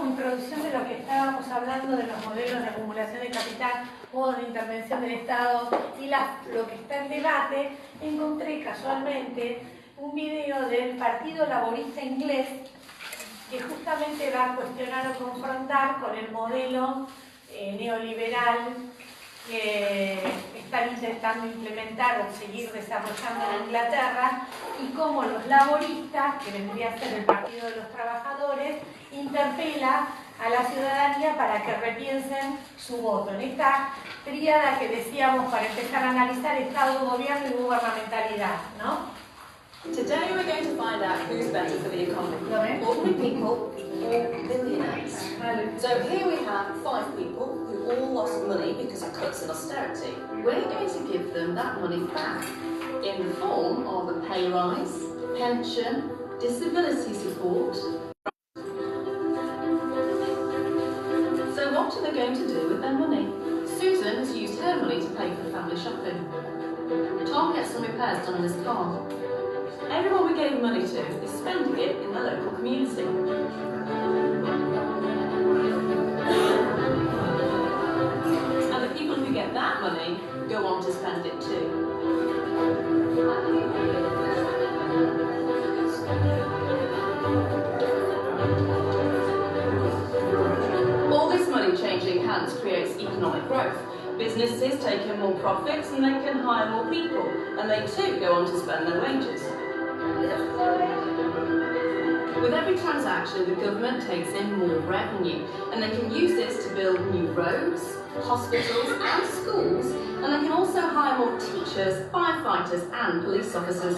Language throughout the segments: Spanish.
como introducción de lo que estábamos hablando de los modelos de acumulación de capital o de intervención del Estado y lo que está en debate, encontré casualmente un video del Partido Laborista Inglés que justamente va a cuestionar o confrontar con el modelo neoliberal que están intentando implementar o seguir desarrollando en Inglaterra, y cómo los laboristas, que vendría a ser el Partido de los Trabajadores, interpela a la ciudadanía para que repiensen su voto. En esta tríada que decíamos para empezar a analizar Estado, Gobierno y Gubernamentalidad, ¿no? Today we're going to find out who's better for the economy, ordinary people or billionaires. So here we have 5 people who all lost money because of cuts and austerity. We're going to give them that money back in the form of a pay rise, pension, disability support. So what are they going to do with their money? Susan has used her money to pay for family shopping. Tom gets some repairs done on his car. Everyone we gave money to is spending it in the local community. And the people who get that money go on to spend it too. All this money changing hands creates economic growth. Businesses take in more profits and they can hire more people, and they too go on to spend their wages. With every transaction, the government takes in more revenue, and they can use this to build new roads, hospitals and schools, and they can also hire more teachers, firefighters and police officers.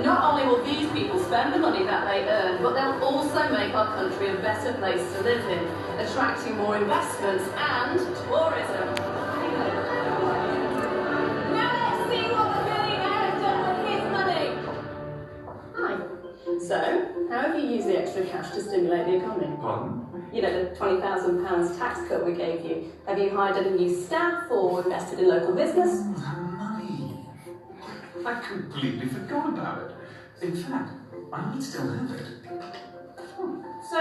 Not only will these people spend the money that they earn, but they'll also make our country a better place to live in, attracting more investments and tourism. So, how have you used the extra cash to stimulate the economy? Pardon? You know, the £20,000 tax cut we gave you. Have you hired any new staff or invested in local business? Money. I completely forgot about it. In fact, I might still have it. So,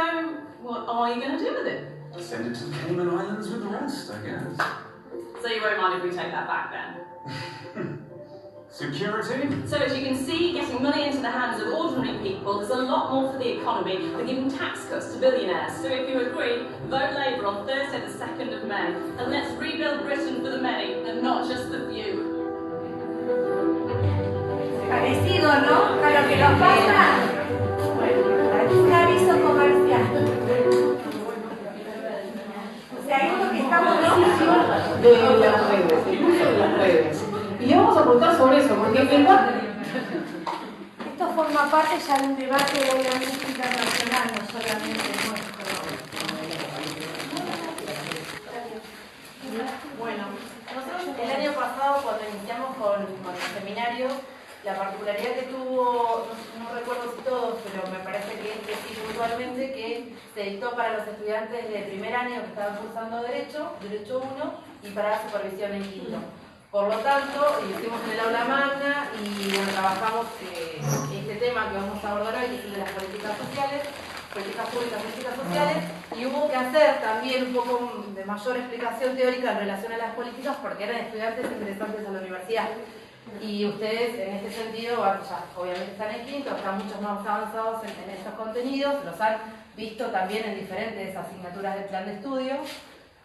what are you going to do with it? Send it to the Cayman Islands with the rest, I guess. So you won't mind if we take that back then? Security? So as you can see, getting money into the hands of ordinary people is a lot more for the economy than giving tax cuts to billionaires. So if you agree, vote Labour on Thursday the 2nd of May, and let's rebuild Britain for the many and not just the few. Parecido, ¿no? A lo que nos pasa. Bueno, un aviso comercial. O sea, es lo que estamos diciendo De las redes, el uso de las redes. Y vamos a preguntar sobre eso, porque es verdad. esto forma parte ya de un debate obviamente internacional, no solamente nuestro. Bueno, nosotros el año pasado cuando iniciamos con el seminario, la particularidad que tuvo, no recuerdo si todos, pero me parece que sí puntualmente, que se dictó para los estudiantes de primer año que estaban cursando Derecho 1, y para la supervisión en quinto. Por lo tanto, lo hicimos en el aula magna y bueno, trabajamos este tema que vamos a abordar hoy, que es el de las políticas sociales, políticas públicas, políticas sociales, y hubo que hacer también un poco de mayor explicación teórica en relación a las políticas porque eran estudiantes ingresantes a la universidad. Y ustedes en este sentido, bueno, ya obviamente están en quinto, están mucho más avanzados en estos contenidos, los han visto también en diferentes asignaturas del plan de estudio,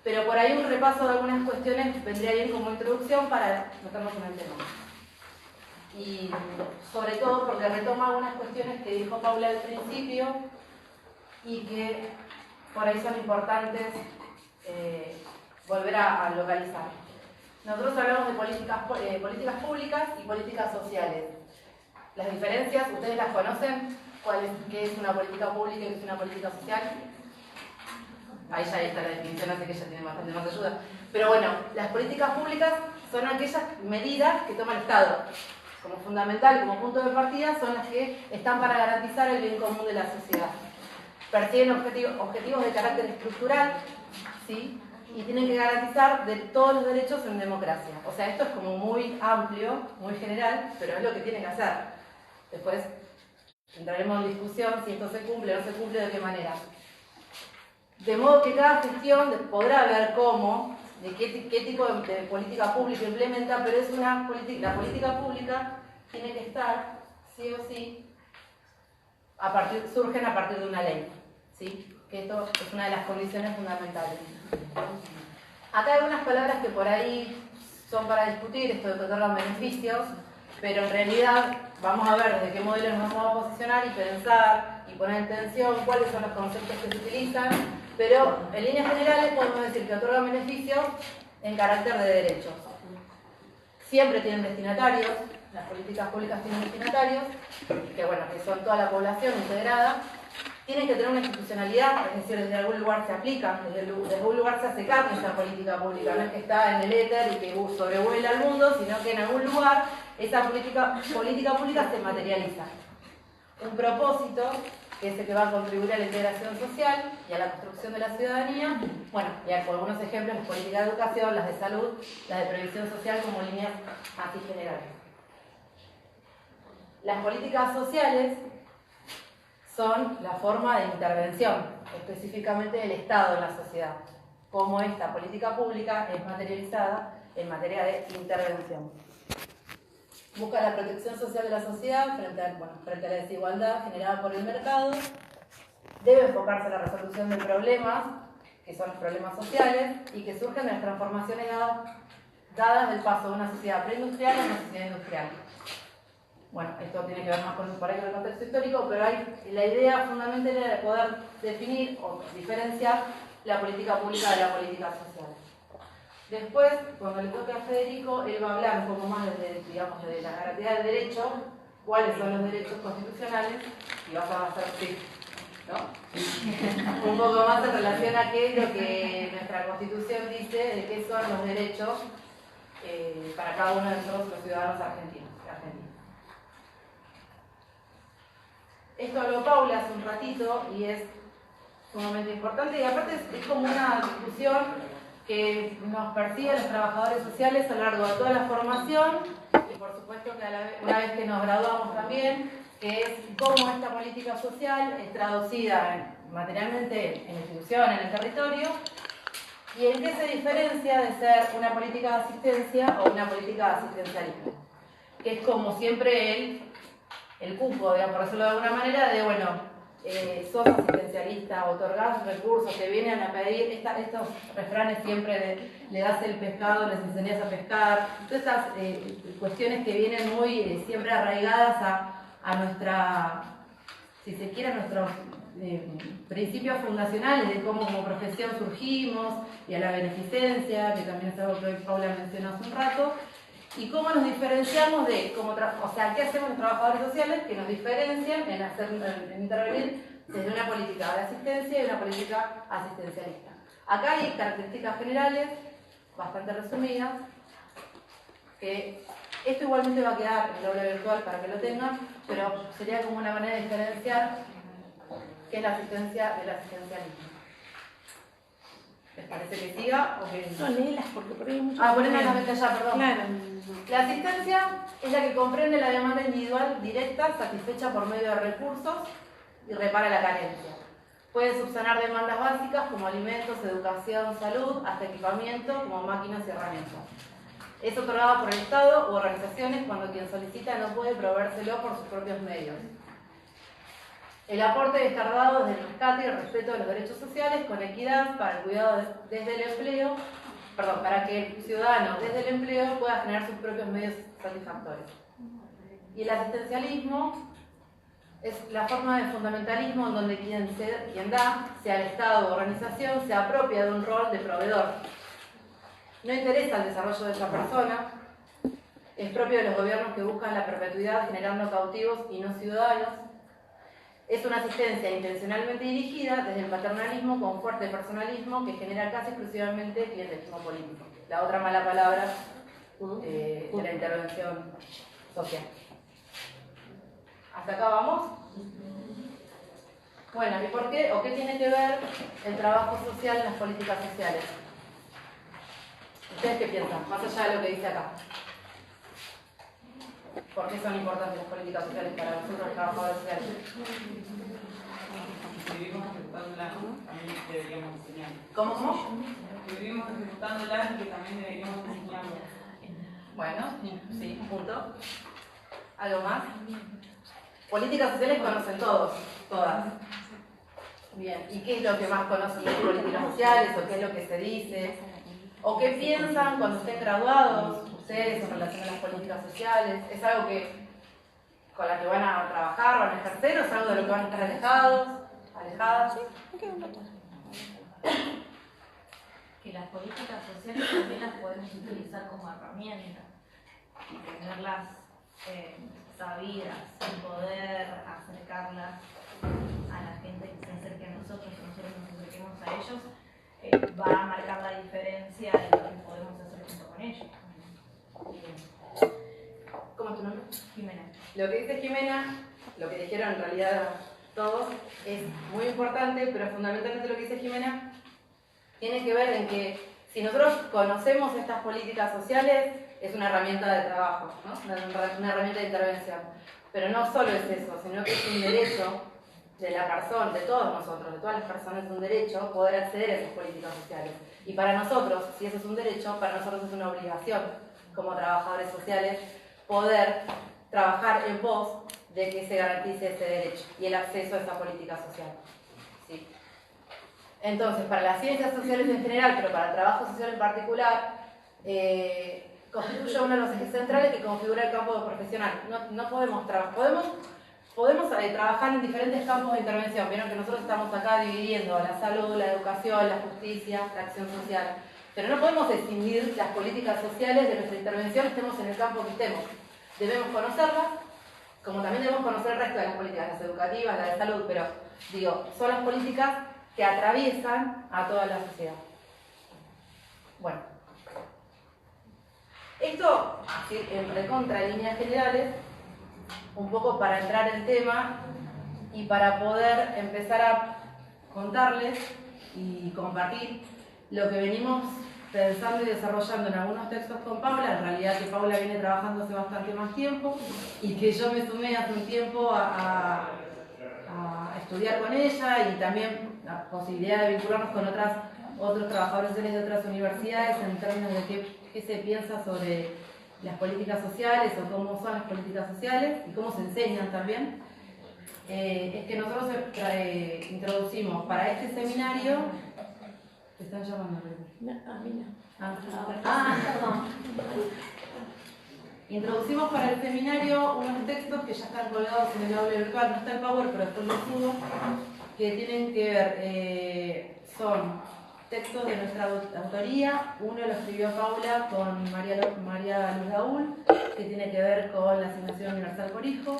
pero por ahí un repaso de algunas cuestiones vendría bien como introducción para meternos en el tema. Y sobre todo porque retoma algunas cuestiones que dijo Paula al principio y que por ahí son importantes volver a localizar. Nosotros hablamos de políticas públicas y políticas sociales. Las diferencias, ¿ustedes las conocen? ¿Qué es una política pública y qué es una política social? Ahí ya está la definición, así que ya tiene bastante más ayuda. Pero bueno, las políticas públicas son aquellas medidas que toma el Estado. Como fundamental, como punto de partida, son las que están para garantizar el bien común de la sociedad. Persiguen objetivos de carácter estructural, ¿sí? Y tienen que garantizar de todos los derechos en democracia. O sea, esto es como muy amplio, muy general, pero es lo que tienen que hacer. Después entraremos en discusión si esto se cumple o no se cumple, de qué manera. De modo que cada gestión podrá ver cómo, de qué tipo de política pública implementa, pero es la política pública tiene que estar, sí o sí, surgen a partir de una ley, ¿sí? Que esto es una de las condiciones fundamentales. Acá hay algunas palabras que por ahí son para discutir, esto de que otorgan beneficios, pero en realidad vamos a ver desde qué modelos nos vamos a posicionar y pensar y poner en tensión cuáles son los conceptos que se utilizan, pero en líneas generales podemos decir que otorgan beneficios en carácter de derechos. Siempre tienen destinatarios, las políticas públicas tienen destinatarios, que son toda la población integrada. Tienen que tener una institucionalidad, es decir, desde algún lugar se aplica, desde algún lugar se hace carne esa política pública, no es que está en el éter y que sobrevuela al mundo, sino que en algún lugar esa política pública se materializa. Un propósito, que es el que va a contribuir a la integración social y a la construcción de la ciudadanía. Bueno, y con algunos ejemplos, las políticas de educación, las de salud, las de previsión social como líneas así generales. Las políticas sociales son la forma de intervención, específicamente del Estado en la sociedad, cómo esta política pública es materializada en materia de intervención. Busca la protección social de la sociedad frente a la desigualdad generada por el mercado, debe enfocarse en la resolución de problemas, que son los problemas sociales, y que surgen de las transformaciones dadas del paso de una sociedad preindustrial a una sociedad industrial. Bueno, esto tiene que ver más con el contexto histórico, pero la idea fundamental era de poder definir o diferenciar la política pública de la política social. Después, cuando le toque a Federico, él va a hablar un poco más de la garantía del derecho, cuáles son los derechos constitucionales, y vas a hacer sí, ¿no? Un poco más en relación a aquello que nuestra Constitución dice de qué son los derechos para cada uno de todos los ciudadanos argentinos. Esto habló Paula hace un ratito y es sumamente importante, y aparte es como una discusión que nos persigue los trabajadores sociales a lo largo de toda la formación, y por supuesto que una vez que nos graduamos también, que es cómo esta política social es traducida materialmente en la institución, en el territorio, y en qué se diferencia de ser una política de asistencia o una política de asistencialismo, que es como siempre el cupo, por decirlo de alguna manera, de sos asistencialista, otorgás recursos, te vienen a pedir, estos refranes siempre le das el pescado, les enseñás a pescar, todas estas cuestiones que vienen muy siempre arraigadas a nuestra, si se quiere, a nuestros principios fundacionales de cómo como profesión surgimos, y a la beneficencia, que también es algo que hoy Paula mencionó hace un rato, y cómo nos diferenciamos qué hacemos los trabajadores sociales que nos diferencian en intervenir desde una política de asistencia y una política asistencialista. Acá hay características generales, bastante resumidas, que esto igualmente va a quedar en el aula virtual para que lo tengan, pero sería como una manera de diferenciar qué es la asistencia del asistencialismo. ¿Les parece que siga o que no? Léelas porque por ahí hay mucho. Ponen en la pantalla, perdón. Claro. La asistencia es la que comprende la demanda individual directa satisfecha por medio de recursos y repara la carencia. Puede subsanar demandas básicas como alimentos, educación, salud, hasta equipamiento como máquinas y herramientas. Es otorgada por el Estado u organizaciones cuando quien solicita no puede proveérselo por sus propios medios. El aporte debe estar dado desde el rescate y el respeto de los derechos sociales con equidad para el cuidado desde el empleo, para que el ciudadano desde el empleo pueda generar sus propios medios satisfactorios. Y el asistencialismo es la forma de fundamentalismo en donde quien da, sea el Estado o organización, se apropia de un rol de proveedor. No interesa el desarrollo de esa persona, es propio de los gobiernos que buscan la perpetuidad generando cautivos y no ciudadanos. Es una asistencia intencionalmente dirigida desde el paternalismo con fuerte personalismo que genera casi exclusivamente clientelismo político. La otra mala palabra de la intervención social. ¿Hasta acá vamos? Bueno, ¿y por qué o qué tiene que ver el trabajo social en las políticas sociales? ¿Ustedes qué piensan? Más allá de lo que dice acá. ¿Por qué son importantes las políticas sociales para nosotros los trabajadores sociales? Si vivimos ejecutándolas, también deberíamos enseñarlas. ¿Cómo? Si vivimos ejecutándolas, que también deberíamos enseñarlas. Bueno, sí, un punto. ¿Algo más? Políticas sociales conocen todos, todas. Bien, ¿y qué es lo que más conocen de políticas sociales? ¿O qué es lo que se dice? ¿O qué piensan cuando estén graduados ustedes en relación a las políticas sociales? ¿Es algo que con la que van a trabajar, van a ejercer, o es algo de lo que van a estar alejadas? Que las políticas sociales también las podemos utilizar como herramienta y tenerlas sabidas y poder acercarlas a la gente que se acerque a nosotros y nosotros nos acerquemos a ellos, va a marcar la diferencia en lo que podemos hacer junto con ellos. ¿Cómo es tu nombre? Jimena. Lo que dice Jimena, lo que dijeron en realidad todos, es muy importante, pero fundamentalmente lo que dice Jimena tiene que ver en que si nosotros conocemos estas políticas sociales, es una herramienta de trabajo, ¿no? Una herramienta de intervención. Pero no solo es eso, sino que es un derecho de la persona, de todos nosotros, de todas las personas, es un derecho poder acceder a esas políticas sociales. Y para nosotros, si eso es un derecho, para nosotros es una obligación, como trabajadores sociales, poder trabajar en pos de que se garantice ese derecho y el acceso a esa política social. ¿Sí? Entonces, para las ciencias sociales en general, pero para el trabajo social en particular, constituye uno de los ejes centrales que configura el campo profesional. No podemos trabajar, podemos trabajar en diferentes campos de intervención. Vieron que nosotros estamos acá dividiendo la salud, la educación, la justicia, la acción social. Pero no podemos escindir las políticas sociales de nuestra intervención, estemos en el campo que estemos. Debemos conocerlas, como también debemos conocer el resto de las políticas, las educativas, las de salud, pero digo, son las políticas que atraviesan a toda la sociedad. Bueno, esto, así, en recontra líneas generales, un poco para entrar en tema y para poder empezar a contarles y compartir lo que venimos pensando y desarrollando en algunos textos con Paula, en realidad que Paula viene trabajando hace bastante más tiempo y que yo me sumé hace un tiempo a estudiar con ella, y también la posibilidad de vincularnos con otros trabajadores sociales de otras universidades en términos de qué se piensa sobre las políticas sociales o cómo son las políticas sociales y cómo se enseñan también. Es que nosotros introducimos para este seminario. ¿Te están llamando? No, a mí no. Perdón. Introducimos para el seminario unos textos que ya están colgados en el aula virtual, no está el Power, pero después lo subo, que tienen que ver, son textos de nuestra autoría. Uno lo escribió Paula con María Luz Daúl, que tiene que ver con la asignación universal por hijo.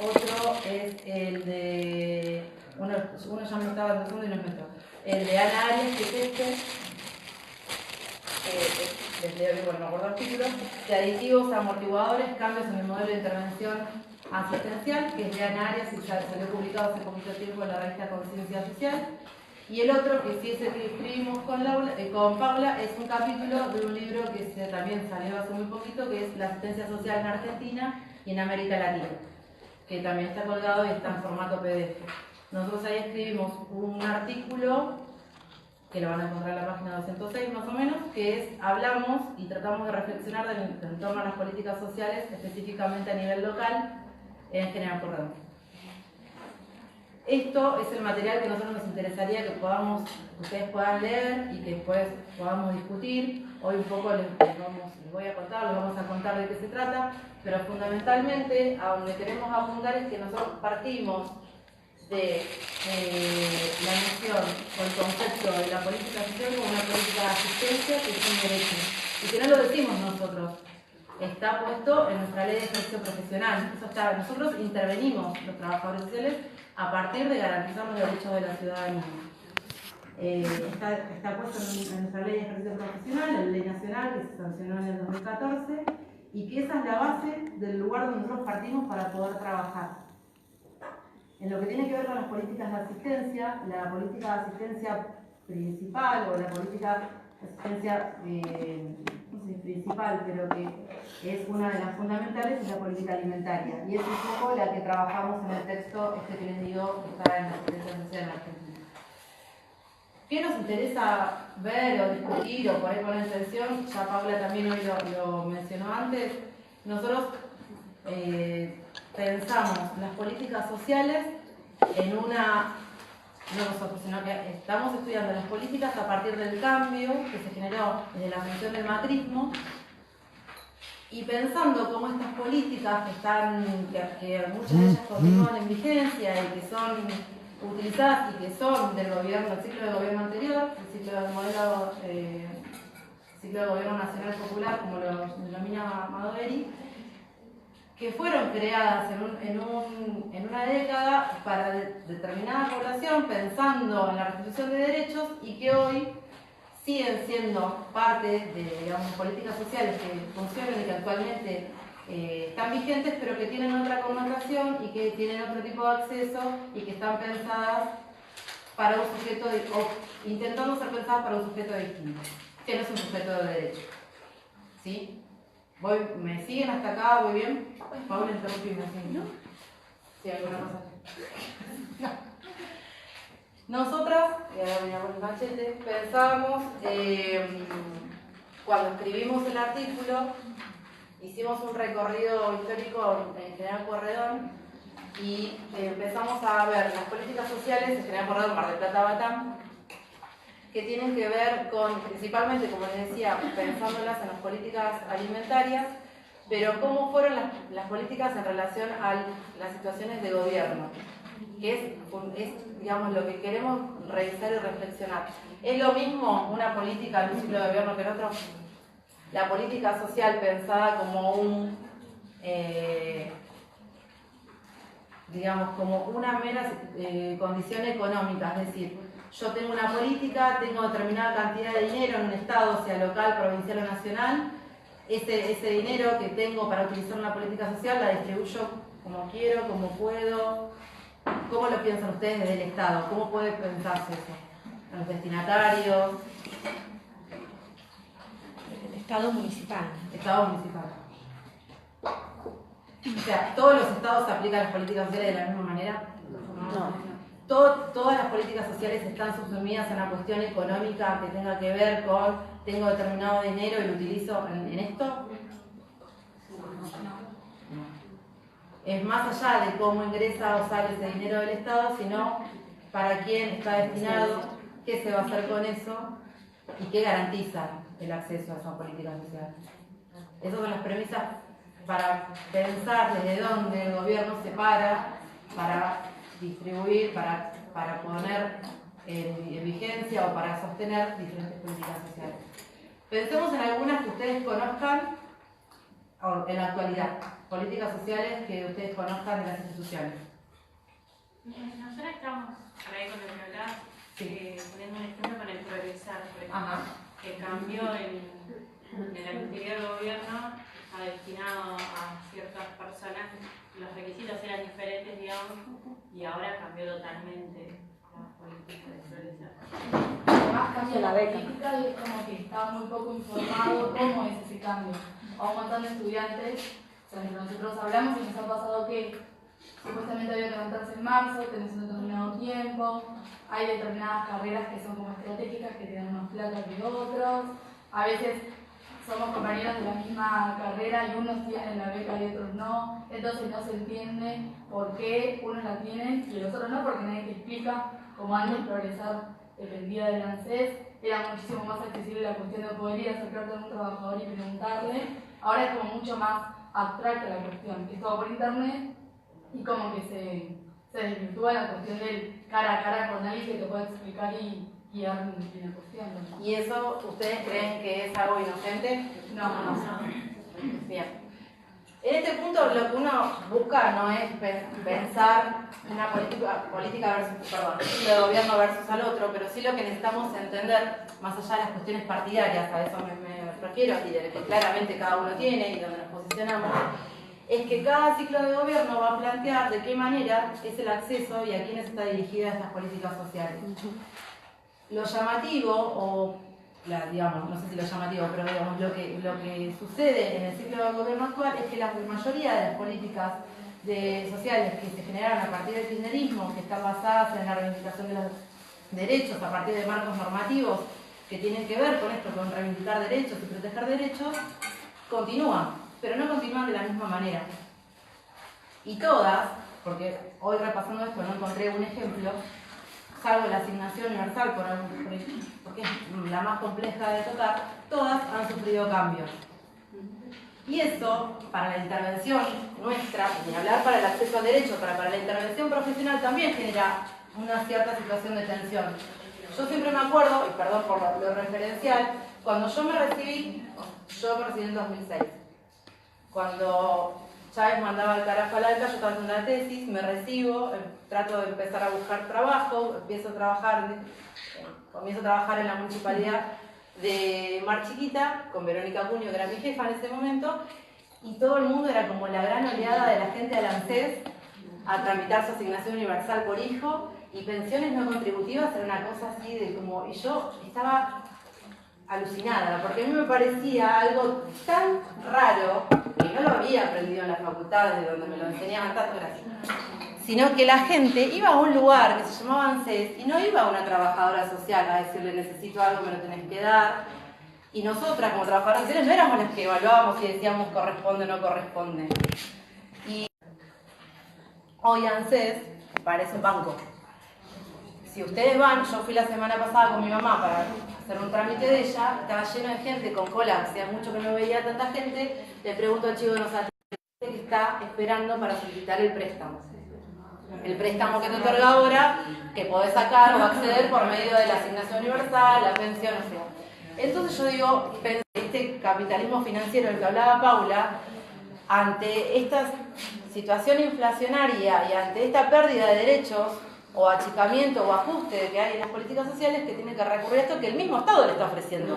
Otro es el de, uno ya me estaba empezando y no es nuestro, el de Ana Arias, que es les leo, bueno, no acuerdo artículos, de aditivos amortiguadores, cambios en el modelo de intervención asistencial, que es de Ana Arias y salió publicado hace poquito tiempo en la revista Conciencia Social. Y el otro, que sí es el que escribimos con Paula, es un capítulo de un libro que también salió hace muy poquito, que es La asistencia social en Argentina y en América Latina, que también está colgado y está en formato PDF. Nosotros ahí escribimos un artículo, que lo van a encontrar en la página 206 más o menos, que es, hablamos y tratamos de reflexionar en torno a las políticas sociales, específicamente a nivel local, en General Córdoba. Esto es el material que a nosotros nos interesaría que ustedes puedan leer y que después podamos discutir. Hoy un poco les voy a contar, les vamos a contar de qué se trata, pero fundamentalmente a donde queremos apuntar es que nosotros partimos de la noción o el concepto de la política social como una política de asistencia que es un derecho, y que no lo decimos nosotros, está puesto en nuestra ley de ejercicio profesional. Eso está, nosotros intervenimos, los trabajadores sociales, a partir de garantizar los derechos de la ciudadanía. Está puesto en nuestra ley de ejercicio profesional, en la ley nacional que se sancionó en el 2014, y que esa es la base del lugar donde nosotros partimos para poder trabajar. En lo que tiene que ver con las políticas de asistencia, la política de asistencia principal o la política de asistencia, no sé principal, pero que es una de las fundamentales, es la política alimentaria. Y es un poco la que trabajamos en el texto que les digo que está en la Asistencia Social en Argentina. ¿Qué nos interesa ver o discutir o poner con atención? Ya Paula también hoy lo mencionó antes. Nosotros pensamos las políticas sociales en una... No nosotros, sino que estamos estudiando las políticas a partir del cambio que se generó desde la función del macrismo y pensando cómo estas políticas que muchas de ellas continúan en vigencia y que son utilizadas y que son del gobierno, el ciclo de gobierno anterior, el ciclo del modelo, ciclo de gobierno nacional popular, como lo denomina Madoveri, que fueron creadas en una década para determinada población pensando en la restitución de derechos y que hoy siguen siendo parte de, digamos, políticas sociales que funcionan y que actualmente están vigentes, pero que tienen otra connotación y que tienen otro tipo de acceso y que están pensadas para un sujeto, o intentando ser pensadas para un sujeto distinto, que no es un sujeto de derecho. ¿Sí? ¿Me siguen hasta acá? ¿Voy bien? Paula, interrumpime, ¿no? ¿Sí, alguna cosa? No. Nosotras, y ahora voy a poner el machete, pensábamos, cuando escribimos el artículo, hicimos un recorrido histórico en General Pueyrredón y empezamos a ver las políticas sociales en General Pueyrredón, Mar del Plata, Batán, que tienen que ver con, principalmente, como les decía, pensándolas en las políticas alimentarias, pero cómo fueron las políticas en relación a las situaciones de gobierno, que es, digamos, lo que queremos revisar y reflexionar. ¿Es lo mismo una política en un ciclo de gobierno que en otro? La política social pensada como digamos, como una mera condición económica, es decir, yo tengo una política, tengo determinada cantidad de dinero en un estado, sea local, provincial o nacional, ese dinero que tengo para utilizar una política social la distribuyo como quiero, como puedo. ¿Cómo lo piensan ustedes desde el Estado? ¿Cómo puede pensarse eso? ¿Los destinatarios? El Estado municipal. Estado municipal. O sea, ¿todos los estados aplican las políticas sociales de la misma manera? No. Todas las políticas sociales están subsumidas en una cuestión económica que tenga que ver con tengo determinado dinero y lo utilizo en esto. No. Es más allá de cómo ingresa o sale ese dinero del Estado, sino para quién está destinado, qué se va a hacer con eso y qué garantiza el acceso a esa política social. Esas son las premisas para pensar desde dónde el gobierno se para distribuir, para poner en vigencia o para sostener diferentes políticas sociales. Pensemos en algunas que ustedes conozcan en la actualidad, políticas sociales que ustedes conozcan de las instituciones. Nosotros estamos, por ahí con lo que hablabas, poniendo un ejemplo con el progresar, por ejemplo, que cambió en el anterior gobierno, está destinado a ciertas personas, los requisitos eran diferentes, digamos, y ahora cambió totalmente la política de progresar. Además cambió la política y es como que está muy poco informado cómo es ese cambio. A un montón de estudiantes, o sea, nosotros hablamos y nos ha pasado que supuestamente había que levantarse en marzo, tenés un determinado tiempo, hay determinadas carreras que son como estratégicas, que tienen más plata que otros, a veces somos compañeros de la misma carrera y unos tienen la beca y otros no, entonces no se entiende por qué unos la tienen y los otros no, porque nadie te explica cómo antes progresar dependía del ANSES, era muchísimo más accesible la cuestión de poder ir a acercarte a un trabajador y preguntarle, ahora es como mucho más abstracta la cuestión, que es todo por internet y como que se desvirtúa la cuestión del cara a cara con alguien que te pueda explicar y guiar en la cuestión, ¿no? ¿Y eso ustedes creen que es algo inocente? No. Bien. En este punto lo que uno busca no es pensar una política versus, de gobierno versus al otro, pero sí lo que necesitamos entender, más allá de las cuestiones partidarias, a eso me refiero, y de que claramente cada uno tiene y donde nos posicionamos, es que cada ciclo de gobierno va a plantear de qué manera es el acceso y a quiénes está dirigida estas políticas sociales. Lo llamativo o digamos, no sé si lo llamativo, pero digamos, lo que sucede en el ciclo del gobierno actual es que la mayoría de las políticas sociales que se generaron a partir del kirchnerismo, que están basadas en la reivindicación de los derechos a partir de marcos normativos que tienen que ver con esto, con reivindicar derechos y proteger derechos, continúan, pero no continúan de la misma manera. Y todas, porque hoy repasando esto no encontré un ejemplo, salvo la asignación universal, porque es la más compleja de tocar, todas han sufrido cambios. Y eso, para la intervención nuestra, ni hablar para el acceso al derecho, para la intervención profesional también genera una cierta situación de tensión. Yo siempre me acuerdo, y perdón por lo referencial, cuando yo me recibí en 2006. Cuando Chávez mandaba el carajo al alca, yo estaba haciendo la tesis, me recibo, trato de empezar a buscar trabajo, comienzo a trabajar en la municipalidad de Mar Chiquita, con Verónica Acuña, que era mi jefa en ese momento, y todo el mundo era como la gran oleada de la gente del ANSES a tramitar su asignación universal por hijo, y pensiones no contributivas era una cosa así de como... Y yo estaba alucinada, porque a mí me parecía algo tan raro, que no lo había aprendido en las facultades de donde me lo enseñaban tanto, era así, sino que la gente iba a un lugar que se llamaba ANSES y no iba a una trabajadora social a decirle necesito algo, me lo tenés que dar, y nosotras como trabajadoras sociales no éramos las que evaluábamos y decíamos corresponde o no corresponde. Y hoy ANSES parece un banco. Si ustedes van, yo fui la semana pasada con mi mamá para hacer un trámite de ella, estaba lleno de gente con cola, hacía mucho que no veía tanta gente, le pregunto al chico de los que está esperando para solicitar el préstamo. El préstamo que te otorga ahora, que podés sacar o acceder por medio de la asignación universal, la pensión, o sea. Entonces yo digo, este capitalismo financiero del que hablaba Paula, ante esta situación inflacionaria y ante esta pérdida de derechos, o achicamiento o ajuste que hay en las políticas sociales, que tiene que recurrir a esto que el mismo Estado le está ofreciendo.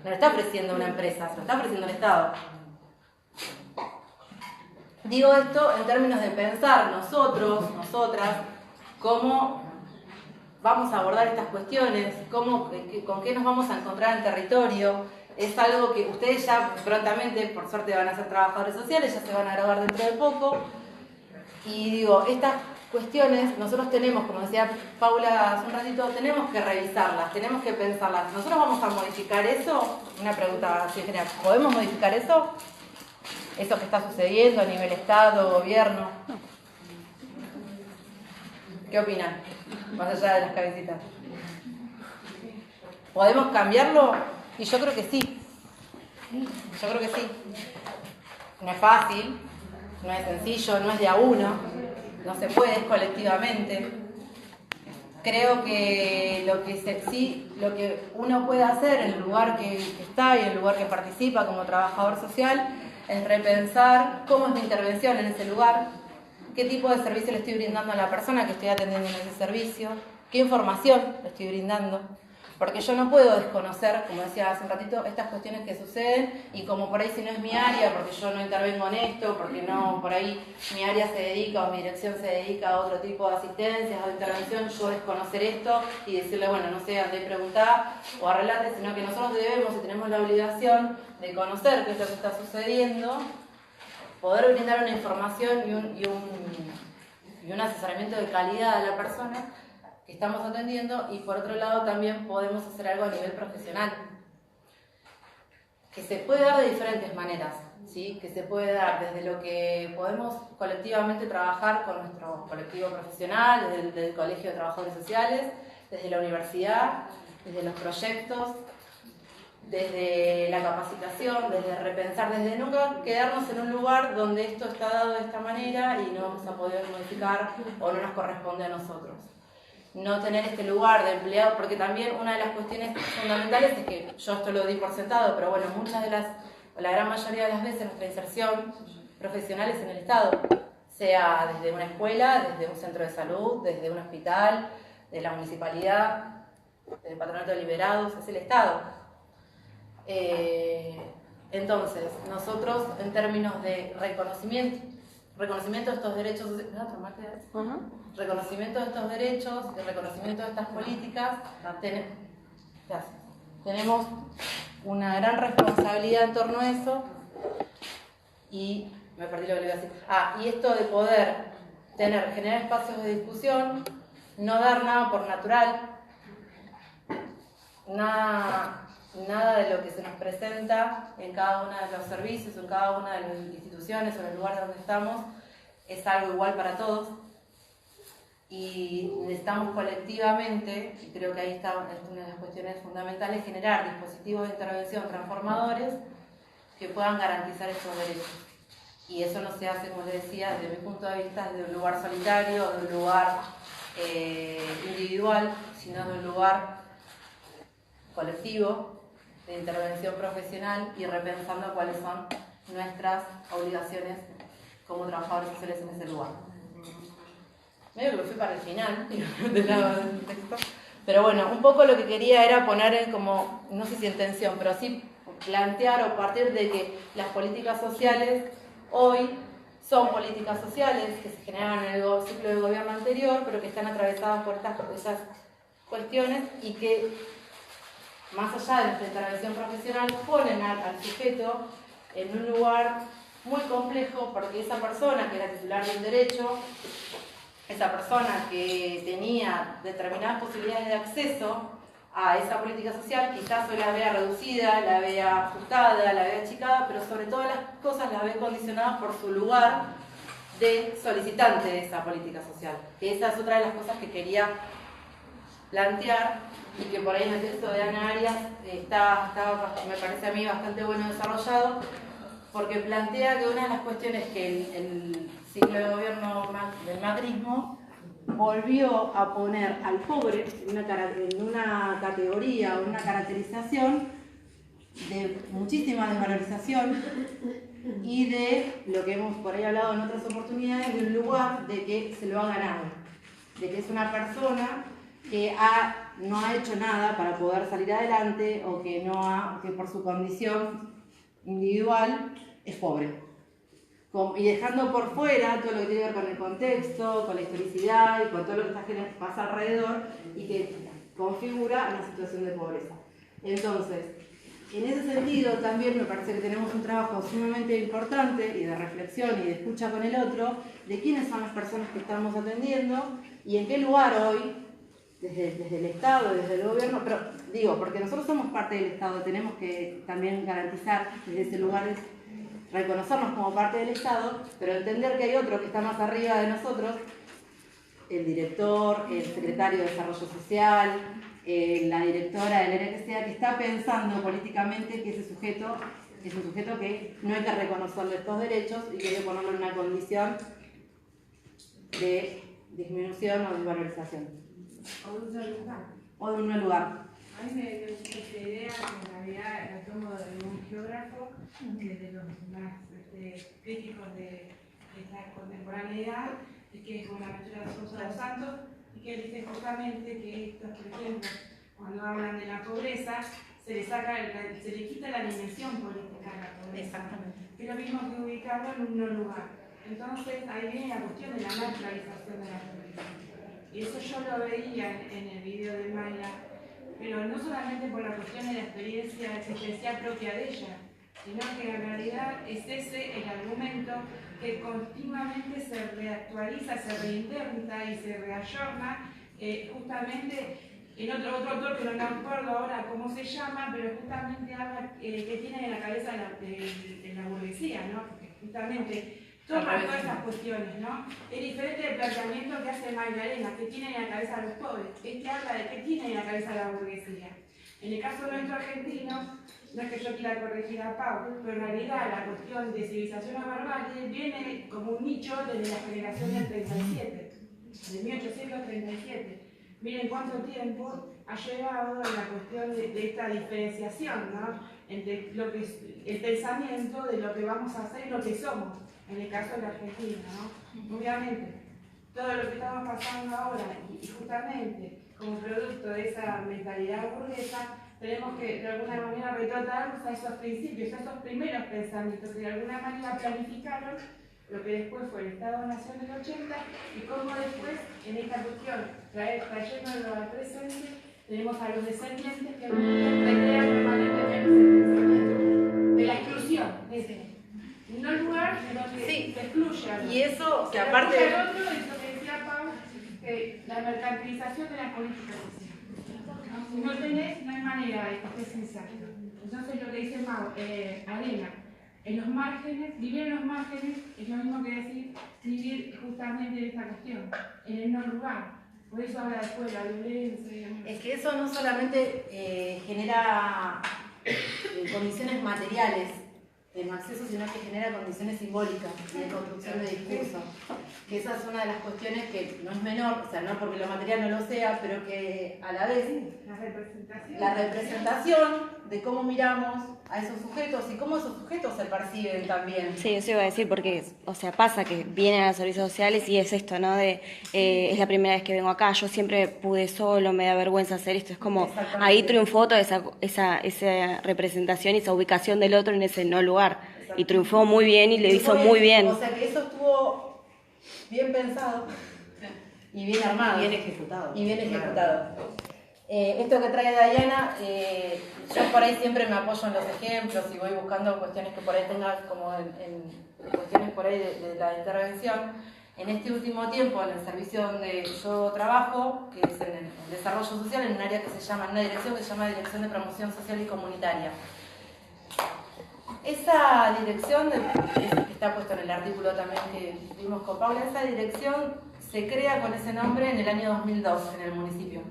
No le está ofreciendo una empresa, se lo está ofreciendo el Estado. Digo esto en términos de pensar nosotros, nosotras, cómo vamos a abordar estas cuestiones, con qué nos vamos a encontrar en territorio. Es algo que ustedes ya prontamente, por suerte, van a ser trabajadores sociales, ya se van a graduar dentro de poco. Y digo, estas cuestiones nosotros tenemos, como decía Paula hace un ratito, tenemos que revisarlas, tenemos que pensarlas. ¿Nosotros vamos a modificar eso? Una pregunta así general. ¿Podemos modificar eso? ¿Eso que está sucediendo a nivel Estado, gobierno? ¿Qué opinan? Más allá de las cabecitas. ¿Podemos cambiarlo? Y yo creo que sí. Yo creo que sí. No es fácil, no es sencillo, no es de a uno. No se puede, es colectivamente. Creo que lo que uno puede hacer en el lugar que está y en el lugar que participa como trabajador social es repensar cómo es mi intervención en ese lugar, qué tipo de servicio le estoy brindando a la persona que estoy atendiendo en ese servicio, qué información le estoy brindando. Porque yo no puedo desconocer, como decía hace un ratito, estas cuestiones que suceden y como por ahí si no es mi área, porque yo no intervengo en esto, porque no, por ahí mi área se dedica o mi dirección se dedica a otro tipo de asistencias o de intervención, yo desconocer esto y decirle, bueno, no sé, andé y preguntá o arreglate, sino que nosotros debemos y tenemos la obligación de conocer qué es lo que está sucediendo, poder brindar una información y un asesoramiento de calidad a la persona que estamos atendiendo, y por otro lado también podemos hacer algo a nivel profesional que se puede dar de diferentes maneras, ¿sí? Que se puede dar desde lo que podemos colectivamente trabajar con nuestro colectivo profesional, desde el Colegio de Trabajadores Sociales, desde la universidad, desde los proyectos, desde la capacitación, desde repensar, desde nunca quedarnos en un lugar donde esto está dado de esta manera y no vamos a poder modificar o no nos corresponde a nosotros. No tener este lugar de empleado, porque también una de las cuestiones fundamentales es que yo esto lo di por sentado, pero bueno, la gran mayoría de las veces nuestra inserción profesional es en el Estado, sea desde una escuela, desde un centro de salud, desde un hospital, de la municipalidad, del patronato de liberados, es el Estado. Entonces, nosotros en términos de reconocimiento de estos derechos, reconocimiento de estos derechos, de reconocimiento de estas políticas, tenemos una gran responsabilidad en torno a eso y me perdí lo que le iba a decir. Y esto de poder generar espacios de discusión, no dar nada por natural, nada de lo que se nos presenta en cada uno de los servicios, en cada una de las instituciones o en el lugar donde estamos, es algo igual para todos. Y necesitamos colectivamente, y creo que ahí está una de las cuestiones fundamentales, generar dispositivos de intervención transformadores que puedan garantizar estos derechos. Y eso no se hace, como les decía, desde mi punto de vista, desde un lugar solitario, de un lugar individual, sino de un lugar colectivo, de intervención profesional y repensando cuáles son nuestras obligaciones como trabajadores sociales en ese lugar. Medio que me fui para el final del texto, pero bueno, un poco lo que quería era poner en como, no sé si en tensión, pero sí plantear o partir de que las políticas sociales hoy son políticas sociales que se generaron en el ciclo de gobierno anterior, pero que están atravesadas por esas cuestiones y que, más allá de nuestra intervención profesional, ponen al sujeto en un lugar muy complejo, porque esa persona que era titular de un derecho, esa persona que tenía determinadas posibilidades de acceso a esa política social, quizás hoy la vea reducida, la vea ajustada, la vea achicada, pero sobre todas las cosas la ve condicionada por su lugar de solicitante de esa política social. Esa es otra de las cosas que quería plantear y que por ahí en el texto de Ana Arias está, me parece a mí, bastante bueno desarrollado, porque plantea que una de las cuestiones que el ciclo de gobierno del macrismo volvió a poner al pobre en una categoría o una caracterización de muchísima desvalorización y de lo que hemos por ahí hablado en otras oportunidades, de un lugar de que se lo ha ganado, de que es una persona que no ha hecho nada para poder salir adelante o que por su condición individual es pobre. Y dejando por fuera todo lo que tiene que ver con el contexto, con la historicidad y con todo lo que pasa alrededor y que configura una situación de pobreza. Entonces, en ese sentido también me parece que tenemos un trabajo sumamente importante y de reflexión y de escucha con el otro, de quiénes son las personas que estamos atendiendo y en qué lugar hoy, desde el Estado, desde el gobierno, pero digo, porque nosotros somos parte del Estado, tenemos que también garantizar desde ese lugar reconocernos como parte del Estado, pero entender que hay otro que está más arriba de nosotros, el director, el secretario de Desarrollo Social, la directora del área que sea, que está pensando políticamente que ese sujeto es un sujeto que no hay que reconocerle estos derechos y que hay que ponerlo en una condición de disminución o desvalorización. O de un lugar. A mí me gusta esta idea, que en realidad la tomo de un geógrafo, de los más críticos de esta contemporaneidad, y que es Buenaventura Sousa dos Santos, y que él dice justamente que estos, por ejemplo, cuando hablan de la pobreza, se le quita la dimensión política a la pobreza. Exactamente. Que es lo mismo que ubicarlo en un lugar. Entonces ahí viene la cuestión de la naturalización de la pobreza. Y eso yo lo veía en el video de Mayra, pero no solamente por la cuestión de la experiencia existencial propia de ella, sino que en realidad es ese el argumento que continuamente se reactualiza, se reinterpreta y se reayorna, justamente en otro autor que no me acuerdo ahora cómo se llama, pero justamente habla que tiene en la cabeza la burguesía, ¿no? Porque justamente toma todas esas cuestiones, ¿no? Es diferente del planteamiento que hace Magdalena, que tiene en la cabeza a los pobres. Este habla de qué tiene en la cabeza la burguesía. En el caso nuestro argentino, no es que yo quiera corregir a Pau, pero en realidad la cuestión de civilización o barbarie viene como un nicho desde la generación del 37, de 1837. Miren cuánto tiempo ha llevado la cuestión de esta diferenciación, ¿no? Entre lo que es el pensamiento de lo que vamos a hacer y lo que somos, en el caso de la Argentina, ¿no? Obviamente, todo lo que estamos pasando ahora, y justamente como producto de esa mentalidad burguesa, tenemos que de alguna manera retratarnos a esos principios, a esos primeros pensamientos que de alguna manera planificaron lo que después fue el Estado-Nación del 80 y cómo después, en esta cuestión, trayéndolo al presente, tenemos a los descendientes que recrean permanentemente de la exclusión, no el lugar en donde se excluye al otro. Y eso, que Se aparte... excluye al otro, es lo que decía Pau, la mercantilización de las políticas sociales. Si no tenés, no hay manera de que estés inserto. Entonces lo que dice Mau, Arena, en los márgenes, vivir en los márgenes es lo mismo que decir vivir justamente en esta cuestión, en el no lugar. Por eso habla después de la violencia. Es que eso no solamente genera condiciones materiales de no acceso, sino que genera condiciones simbólicas de construcción de discurso. Que esa es una de las cuestiones que no es menor, o sea, no porque lo material no lo sea, pero que a la vez la representación de cómo miramos a esos sujetos y cómo esos sujetos se perciben también. Sí, eso iba a decir porque, o sea, pasa que vienen a los servicios sociales y es esto, ¿no? Es la primera vez que vengo acá, yo siempre pude solo, me da vergüenza hacer esto, es como, ahí triunfó toda esa representación y esa ubicación del otro en ese no lugar, y triunfó muy bien y le hizo muy bien. O sea que eso estuvo bien pensado y bien armado. Bien ejecutado. Y bien ejecutado. Esto que trae Dayana, yo por ahí siempre me apoyo en los ejemplos y voy buscando cuestiones que por ahí tenga como en cuestiones por ahí de la intervención. En este último tiempo, en el servicio donde yo trabajo, que es en el desarrollo social, en un área que se llama, en una dirección que se llama Dirección de Promoción Social y Comunitaria. Esa dirección, que está puesto en el artículo también que vimos con Paula, esa dirección se crea con ese nombre en el año 2002 en el municipio,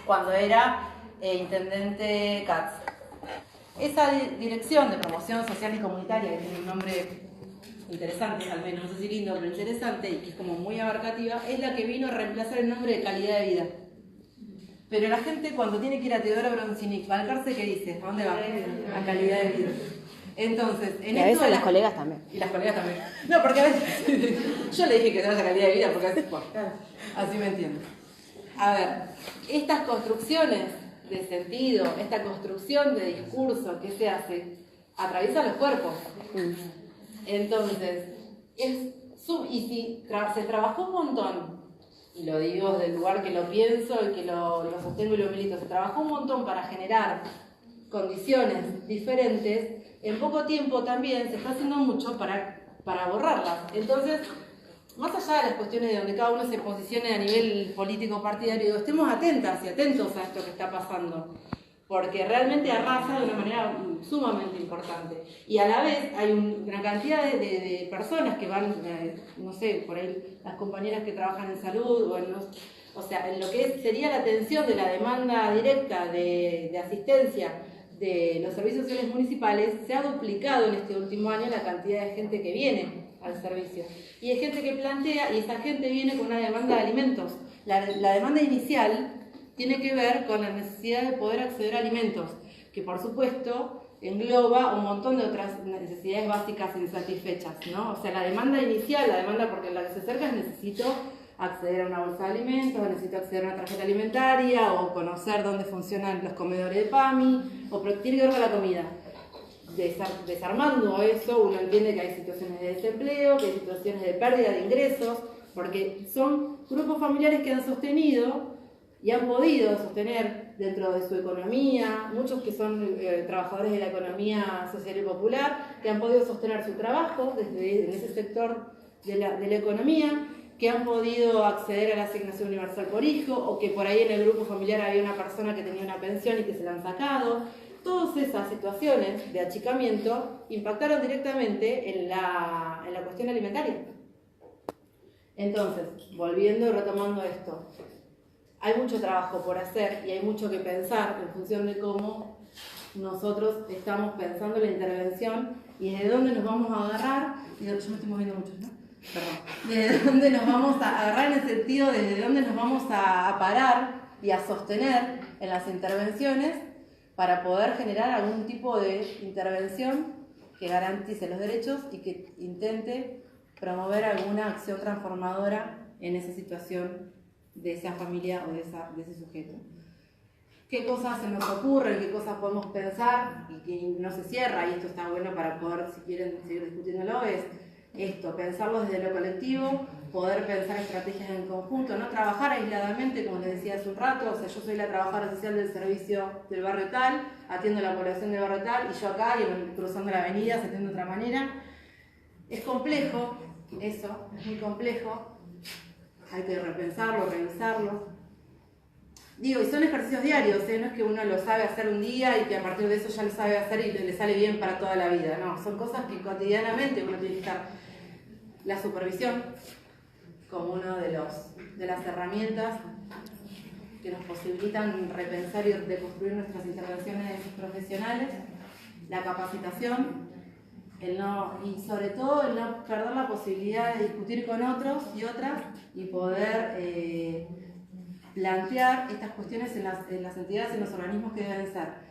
cuando era intendente Katz. Esa dirección de promoción social y comunitaria, que tiene un nombre interesante, al menos, no sé si lindo, pero interesante, y que es como muy abarcativa, es la que vino a reemplazar el nombre de calidad de vida. Pero la gente cuando tiene que ir a Teodoro Broncini, Valcarce, ¿qué dice? ¿A dónde va? A calidad de vida. Entonces, en y a veces las colegas también. Y las colegas también. No, porque a veces yo le dije que se vaya a calidad de vida, porque a veces, bueno, así me entiendo. A ver, estas construcciones de sentido, esta construcción de discurso que se hace, atraviesa los cuerpos. Entonces, y si se trabajó un montón, y lo digo desde el lugar que lo pienso y que lo sostengo y lo milito, se trabajó un montón para generar condiciones diferentes, en poco tiempo también se está haciendo mucho para borrarlas. Entonces, más allá de las cuestiones de donde cada uno se posicione a nivel político partidario, estemos atentas y atentos a esto que está pasando, porque realmente arrasa de una manera sumamente importante. Y a la vez hay una cantidad de personas que van, no sé, por ahí las compañeras que trabajan en salud, o sea, en lo que sería la atención de la demanda directa de asistencia de los servicios sociales municipales, se ha duplicado en este último año la cantidad de gente que viene al servicio. Y hay gente que plantea, y esa gente viene con una demanda de alimentos. La demanda inicial tiene que ver con la necesidad de poder acceder a alimentos, que por supuesto engloba un montón de otras necesidades básicas insatisfechas, ¿no? O sea, la demanda inicial, la demanda porque la que se acerca es necesito acceder a una bolsa de alimentos, necesito acceder a una tarjeta alimentaria, o conocer dónde funcionan los comedores de PAMI, o tiene que ver con la comida. Desarmando eso, uno entiende que hay situaciones de desempleo, que hay situaciones de pérdida de ingresos, porque son grupos familiares que han sostenido y han podido sostener dentro de su economía, muchos que son trabajadores de la economía social y popular, que han podido sostener su trabajo en ese sector de la economía, que han podido acceder a la asignación universal por hijo, o que por ahí en el grupo familiar había una persona que tenía una pensión y que se la han sacado. Todas esas situaciones de achicamiento impactaron directamente en la cuestión alimentaria. Entonces, volviendo y retomando esto, hay mucho trabajo por hacer y hay mucho que pensar en función de cómo nosotros estamos pensando la intervención y desde dónde nos vamos a agarrar. Yo me estoy moviendo mucho, ¿no? Perdón. Desde dónde nos vamos a agarrar en el sentido, desde dónde nos vamos a parar y a sostener en las intervenciones para poder generar algún tipo de intervención que garantice los derechos y que intente promover alguna acción transformadora en esa situación de esa familia o de ese sujeto. ¿Qué cosas se nos ocurren? ¿Qué cosas podemos pensar? Y que no se cierra, y esto está bueno para poder, si quieren seguir discutiéndolo, es esto, pensarlo desde lo colectivo, poder pensar estrategias en conjunto, no trabajar aisladamente, como les decía hace un rato. O sea, yo soy la trabajadora social del servicio del barrio tal, atiendo a la población del barrio tal, y yo acá, y cruzando la avenida, se atiende de otra manera. Es complejo, eso, es muy complejo. Hay que repensarlo, revisarlo. Digo, y son ejercicios diarios, no es que uno lo sabe hacer un día y que a partir de eso ya lo sabe hacer y le sale bien para toda la vida. No, son cosas que cotidianamente uno tiene que estar. La supervisión como una de las herramientas que nos posibilitan repensar y reconstruir nuestras intervenciones profesionales. La capacitación, y sobre todo el no perder la posibilidad de discutir con otros y otras y poder plantear estas cuestiones en las entidades, en los organismos que deben ser.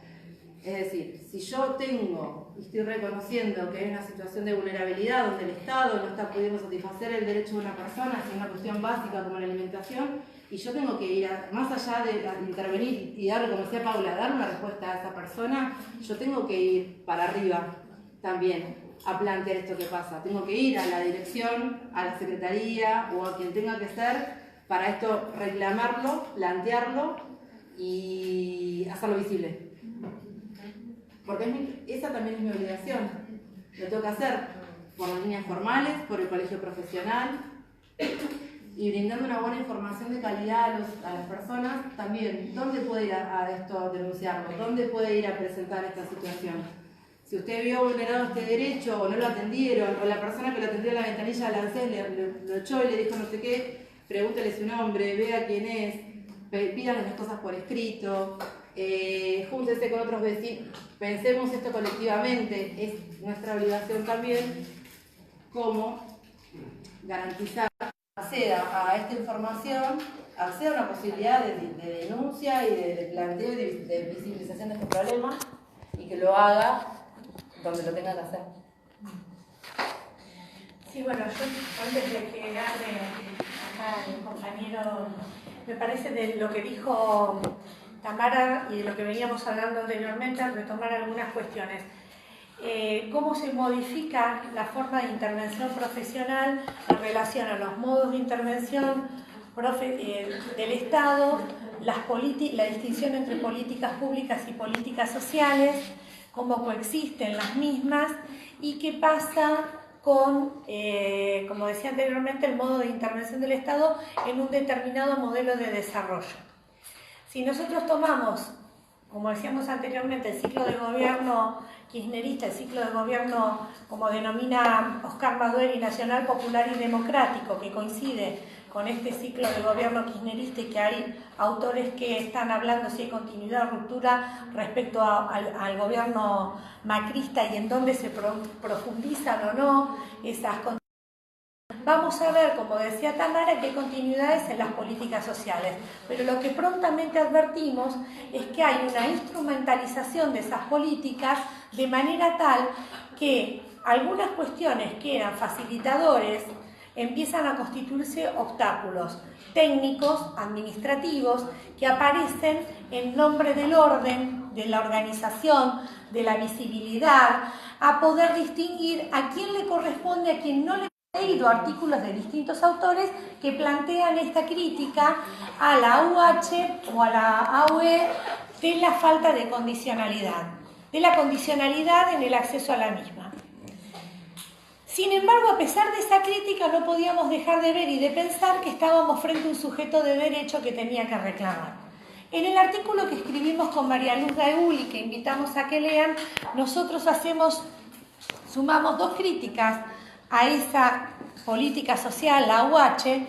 Es decir, si yo tengo y estoy reconociendo que hay una situación de vulnerabilidad donde el Estado no está pudiendo satisfacer el derecho de una persona hacia una cuestión básica como la alimentación, y yo tengo que ir más allá de intervenir y dar, como decía Paula, dar una respuesta a esa persona, yo tengo que ir para arriba también a plantear esto que pasa. Tengo que ir a la dirección, a la secretaría o a quien tenga que ser para esto reclamarlo, plantearlo y hacerlo visible. Porque esa también es mi obligación. Lo tengo que hacer por las líneas formales, por el colegio profesional y brindando una buena información de calidad a las personas. También, ¿dónde puede ir a esto denunciarlo? ¿Dónde puede ir a presentar esta situación? Si usted vio vulnerado este derecho o no lo atendieron, o la persona que lo atendió en la ventanilla de ANSES lo echó y le dijo no sé qué, pregúntele su nombre, vea quién es, pídanle las cosas por escrito, júntense con otros vecinos, pensemos esto colectivamente. Es nuestra obligación también como garantizar acceda a esta información, acceda a una posibilidad de denuncia y de planteo y de visibilización de este problema, y que lo haga donde lo tenga que hacer. Sí, bueno, yo antes de que hable acá el compañero, me parece de lo que dijo Tamara y de lo que veníamos hablando anteriormente, retomar algunas cuestiones. Cómo se modifica la forma de intervención profesional en relación a los modos de intervención del Estado, la distinción entre políticas públicas y políticas sociales, cómo coexisten las mismas y qué pasa con, como decía anteriormente, el modo de intervención del Estado en un determinado modelo de desarrollo. Si nosotros tomamos, como decíamos anteriormente, el ciclo de gobierno kirchnerista, el ciclo de gobierno, como denomina Oscar Madueri, nacional, popular y democrático, que coincide con este ciclo de gobierno kirchnerista, y que hay autores que están hablando si hay continuidad o ruptura respecto al gobierno macrista y en dónde se profundizan o no esas continuidades. Vamos a ver, como decía Tamara, que hay continuidades en las políticas sociales, pero lo que prontamente advertimos es que hay una instrumentalización de esas políticas de manera tal que algunas cuestiones que eran facilitadores empiezan a constituirse obstáculos técnicos, administrativos, que aparecen en nombre del orden, de la organización, de la visibilidad, a poder distinguir a quién le corresponde, a quién no le. He leído artículos de distintos autores que plantean esta crítica a la UH o a la AUE de la falta de condicionalidad, de la condicionalidad en el acceso a la misma. Sin embargo, a pesar de esa crítica, no podíamos dejar de ver y de pensar que estábamos frente a un sujeto de derecho que tenía que reclamar. En el artículo que escribimos con María Luz Daeul y que invitamos a que lean, nosotros sumamos dos críticas a esa política social, la UH.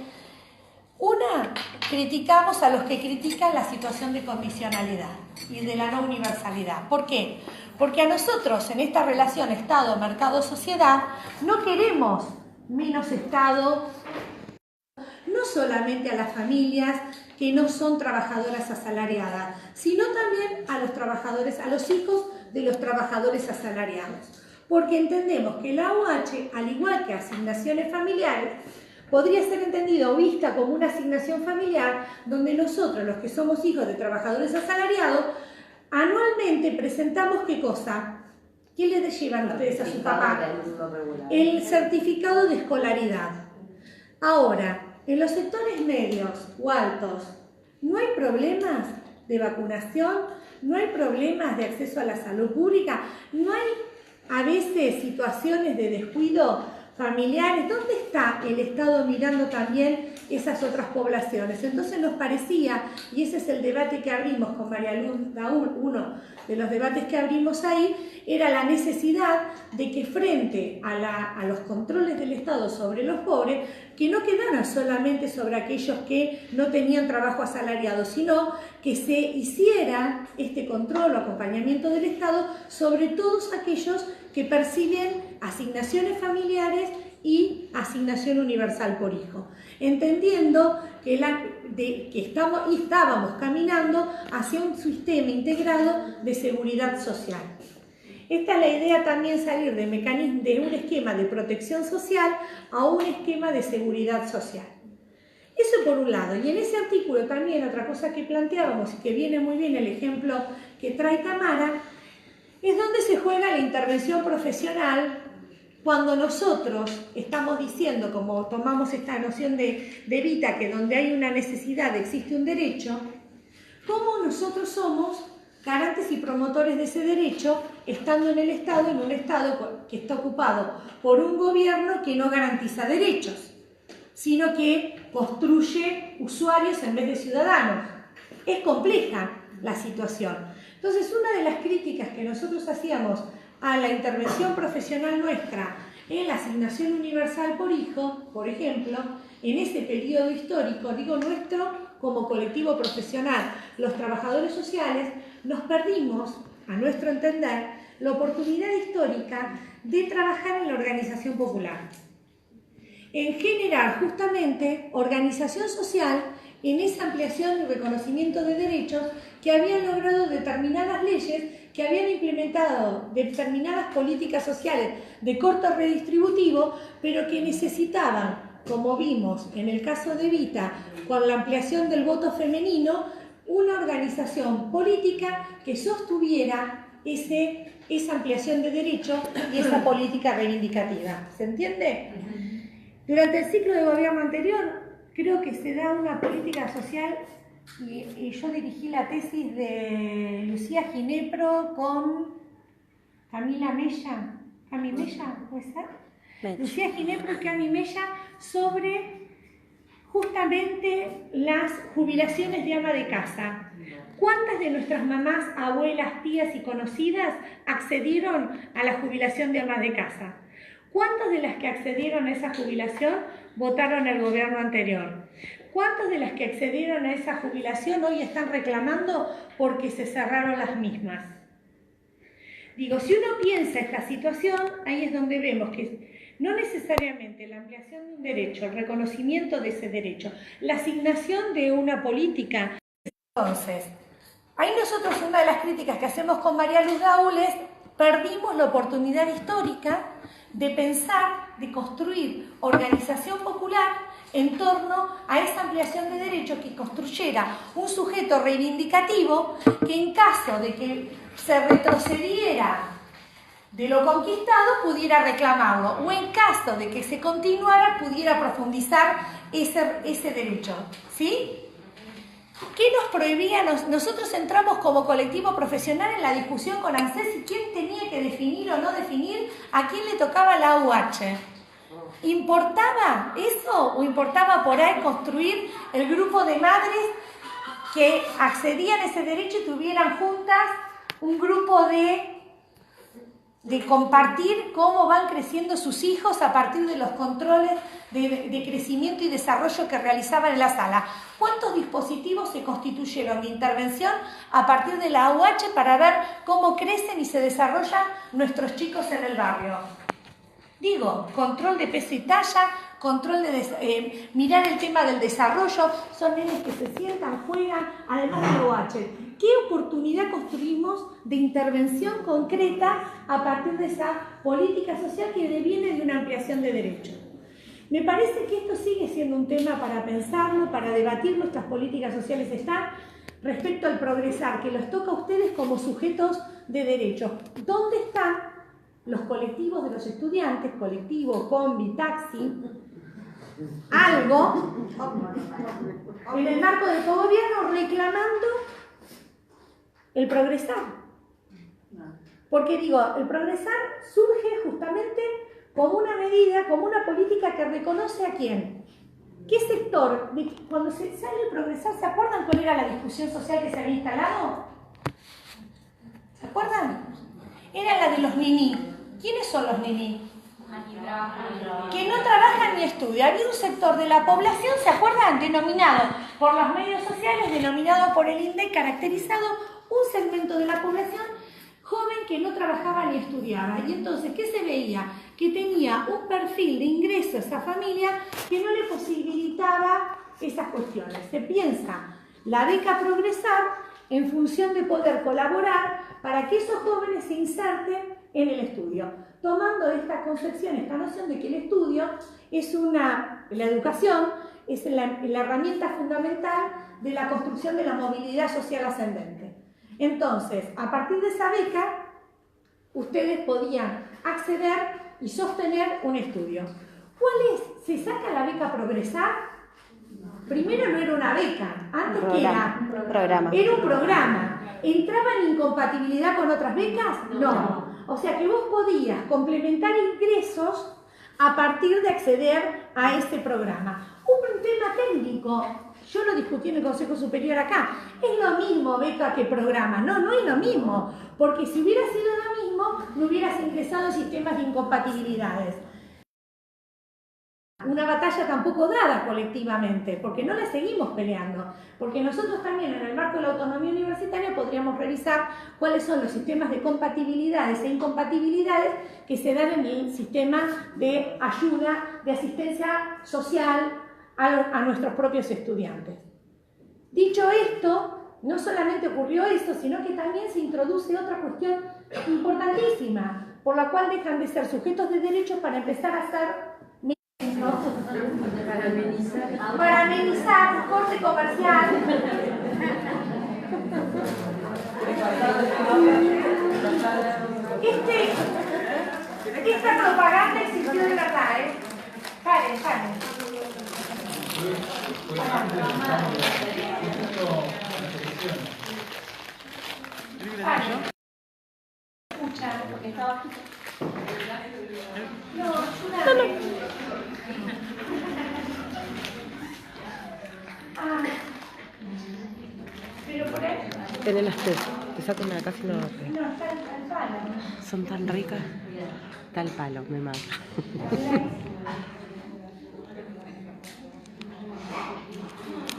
Una, criticamos a los que critican la situación de condicionalidad y de la no universalidad. ¿Por qué? Porque a nosotros en esta relación Estado, mercado, sociedad, no queremos menos Estado, no solamente a las familias que no son trabajadoras asalariadas, sino también a los trabajadores, a los hijos de los trabajadores asalariados. Porque entendemos que la UH, al igual que asignaciones familiares, podría ser entendido o vista como una asignación familiar donde nosotros, los que somos hijos de trabajadores asalariados, anualmente presentamos ¿qué cosa? ¿Qué le llevan ustedes a su papá? El certificado de escolaridad. Ahora, en los sectores medios o altos, ¿no hay problemas de vacunación? ¿No hay problemas de acceso a la salud pública? ¿No hay a veces situaciones de descuido familiares? ¿Dónde está el Estado mirando también esas otras poblaciones? Entonces nos parecía, y ese es el debate que abrimos con María Luz Daúl, uno de los debates que abrimos ahí, era la necesidad de que frente a los controles del Estado sobre los pobres, que no quedara solamente sobre aquellos que no tenían trabajo asalariado, sino que se hiciera este control o acompañamiento del Estado sobre todos aquellos que perciben asignaciones familiares y asignación universal por hijo, entendiendo que, estábamos caminando hacia un sistema integrado de seguridad social. Esta es la idea también, salir de un esquema de protección social a un esquema de seguridad social. Eso por un lado. Y en ese artículo también otra cosa que planteábamos y que viene muy bien el ejemplo que trae Tamara, es donde se juega la intervención profesional cuando nosotros estamos diciendo, como tomamos esta noción de Vita, que donde hay una necesidad existe un derecho, cómo nosotros somos garantes y promotores de ese derecho, estando en el Estado, en un Estado que está ocupado por un gobierno que no garantiza derechos, sino que construye usuarios en vez de ciudadanos. Es compleja la situación. Entonces, una de las críticas que nosotros hacíamos a la intervención profesional nuestra en la asignación universal por hijo, por ejemplo, en ese periodo histórico, digo nuestro como colectivo profesional, los trabajadores sociales, nos perdimos, a nuestro entender, la oportunidad histórica de trabajar en la organización popular, en generar justamente organización social en esa ampliación y reconocimiento de derechos que habían logrado determinadas leyes, que habían implementado determinadas políticas sociales de corte redistributivo, pero que necesitaban, como vimos en el caso de Vita, con la ampliación del voto femenino, una organización política que sostuviera esa ampliación de derechos y esa política reivindicativa. ¿Se entiende? Durante el ciclo de gobierno anterior, creo que se da una política social, y yo dirigí la tesis de Lucía Ginepro con Camila Mella. ¿Cami Mella puede ser? Lucía Ginepro y Cami Mella sobre justamente las jubilaciones de ama de casa. ¿Cuántas de nuestras mamás, abuelas, tías y conocidas accedieron a la jubilación de ama de casa? ¿Cuántas de las que accedieron a esa jubilación votaron al gobierno anterior? ¿Cuántas de las que accedieron a esa jubilación hoy están reclamando porque se cerraron las mismas? Digo, si uno piensa esta situación, ahí es donde vemos que no necesariamente la ampliación de un derecho, el reconocimiento de ese derecho, la asignación de una política. Entonces, ahí nosotros una de las críticas que hacemos con María Luz Daúl es: perdimos la oportunidad histórica de pensar, de construir organización popular en torno a esa ampliación de derechos que construyera un sujeto reivindicativo que, en caso de que se retrocediera de lo conquistado, pudiera reclamarlo, o en caso de que se continuara, pudiera profundizar ese derecho. ¿Sí? ¿Qué nos prohibía? Nosotros entramos como colectivo profesional en la discusión con ANSES y quién tenía que definir o no definir a quién le tocaba la AUH. ¿Importaba eso o importaba por ahí construir el grupo de madres que accedían a ese derecho y tuvieran juntas un grupo de compartir cómo van creciendo sus hijos a partir de los controles de crecimiento y desarrollo que realizaban en la sala? ¿Cuántos dispositivos se constituyeron de intervención a partir de la AUH para ver cómo crecen y se desarrollan nuestros chicos en el barrio? Digo, control de peso y talla, control de mirar el tema del desarrollo, son nenes que se sientan, juegan, además de AUH. ¿Qué oportunidad construimos de intervención concreta a partir de esa política social que deviene de una ampliación de derechos? Me parece que esto sigue siendo un tema para pensarlo, para debatir. Nuestras políticas sociales están respecto al progresar, que los toca a ustedes como sujetos de derechos. ¿Dónde están los colectivos de los estudiantes, colectivo, combi, taxi, algo en el marco del cogobierno reclamando el progresar. Porque digo, el progresar surge justamente como una medida, como una política que reconoce a quién. ¿Qué sector? Cuando se sale el progresar, ¿se acuerdan cuál era la discusión social que se había instalado? ¿Se acuerdan? Era la de los niní. ¿Quiénes son los niní? Que no trabajan ni estudian. Había un sector de la población, ¿se acuerdan? Denominado por los medios sociales, denominado por el INDEC, caracterizado un segmento de la población joven que no trabajaba ni estudiaba. Y entonces, ¿qué se veía? Que tenía un perfil de ingreso a esa familia que no le posibilitaba esas cuestiones. Se piensa la beca Progresar en función de poder colaborar para que esos jóvenes se inserten en el estudio, tomando esta concepción, esta noción de que el estudio es la educación es la herramienta fundamental de la construcción de la movilidad social ascendente. Entonces, a partir de esa beca, ustedes podían acceder y sostener un estudio. ¿Cuál es? ¿Se saca la beca Progresar? Primero no era una beca, antes que era un programa. ¿Entraba en incompatibilidad con otras becas? No. O sea que vos podías complementar ingresos a partir de acceder a este programa. Un tema técnico. Yo lo discutí en el Consejo Superior acá. ¿Es lo mismo beca que programa? No, no es lo mismo. Porque si hubiera sido lo mismo, no hubieras ingresado en sistemas de incompatibilidades. Una batalla tampoco dada colectivamente, porque no la seguimos peleando. Porque nosotros también, en el marco de la autonomía universitaria, podríamos revisar cuáles son los sistemas de compatibilidades e incompatibilidades que se dan en el sistema de ayuda, de asistencia social a nuestros propios estudiantes. Dicho esto, no solamente ocurrió eso, sino que también se introduce otra cuestión importantísima, por la cual dejan de ser sujetos de derechos para empezar a ser para amenizar un corte comercial. Esta propaganda existió de verdad, ¿eh? Paren. Escucha, porque estaba aquí. No. Pero por ahí. Tenelas tú. Te saco una casi no. No, está el palo. Son tan ricas. Está el palo, me mata.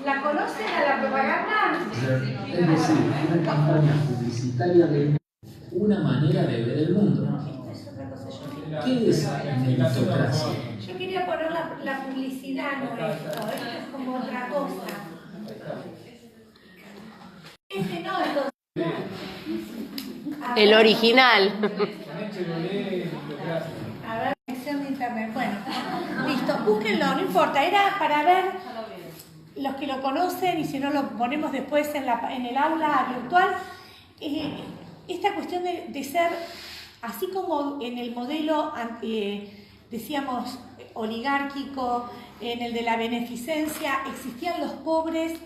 ¿La conocen a la propaganda? Es decir, una campaña publicitaria de una manera de ver el mundo. ¿Qué es meritocracia? Yo quería poner la publicidad, no esto es como otra cosa. Este no, El original. A ver, conexión de internet. Bueno, listo, búsquenlo, no importa, era para ver los que lo conocen y si no lo ponemos después en el aula virtual. Esta cuestión de ser, así como en el modelo, decíamos, oligárquico, en el de la beneficencia, existían los pobres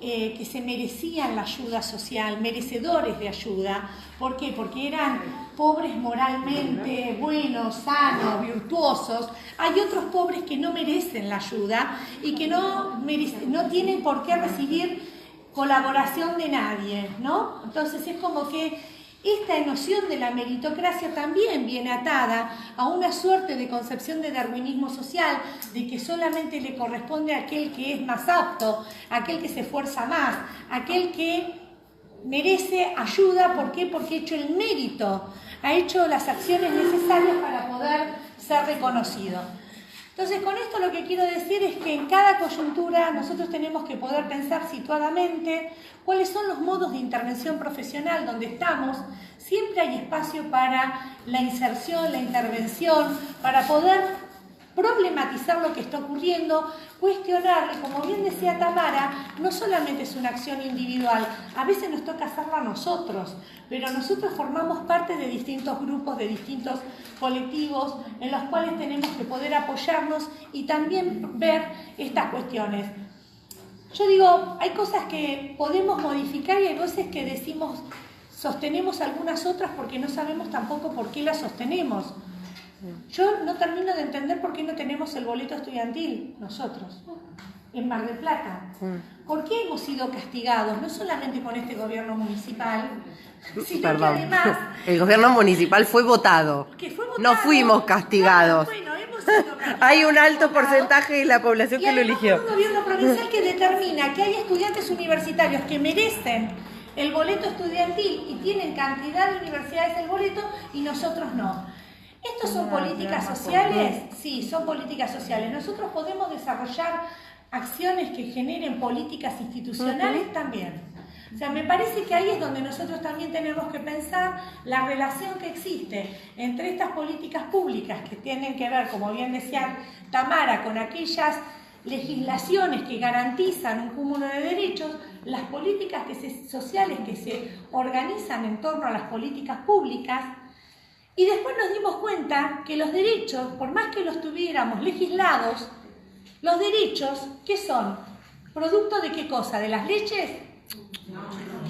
que se merecían la ayuda social, merecedores de ayuda. ¿Por qué? Porque eran pobres moralmente, buenos, sanos, virtuosos. Hay otros pobres que no merecen la ayuda y que no tienen por qué recibir colaboración de nadie, ¿no? Entonces es como que esta noción de la meritocracia también viene atada a una suerte de concepción de darwinismo social, de que solamente le corresponde a aquel que es más apto, a aquel que se esfuerza más, a aquel que merece ayuda. ¿Por qué? Porque ha hecho el mérito, ha hecho las acciones necesarias para poder ser reconocido. Entonces, con esto lo que quiero decir es que en cada coyuntura nosotros tenemos que poder pensar situadamente cuáles son los modos de intervención profesional donde estamos. Siempre hay espacio para la inserción, la intervención, para poder problematizar lo que está ocurriendo, cuestionarle, como bien decía Tamara, no solamente es una acción individual, a veces nos toca hacerla a nosotros, pero nosotros formamos parte de distintos grupos, de distintos colectivos, en los cuales tenemos que poder apoyarnos y también ver estas cuestiones. Yo digo, hay cosas que podemos modificar y hay veces que decimos, sostenemos algunas otras porque no sabemos tampoco por qué las sostenemos. Yo no termino de entender por qué no tenemos el boleto estudiantil nosotros, en Mar del Plata. ¿Por qué hemos sido castigados? No solamente con este gobierno municipal, sino que además... El gobierno municipal fue votado. No fuimos castigados. Bueno, hemos sido castigados. Hay un alto porcentaje de la población que lo eligió. Y un gobierno provincial que determina que hay estudiantes universitarios que merecen el boleto estudiantil y tienen cantidad de universidades el boleto y nosotros no. ¿Estos son políticas sociales? Sí, son políticas sociales. Nosotros podemos desarrollar acciones que generen políticas institucionales también. O sea, me parece que ahí es donde nosotros también tenemos que pensar la relación que existe entre estas políticas públicas que tienen que ver, como bien decía Tamara, con aquellas legislaciones que garantizan un cúmulo de derechos, las políticas sociales que se organizan en torno a las políticas públicas. Y después nos dimos cuenta que los derechos, por más que los tuviéramos legislados, los derechos, ¿qué son? ¿Producto de qué cosa? ¿De las leyes?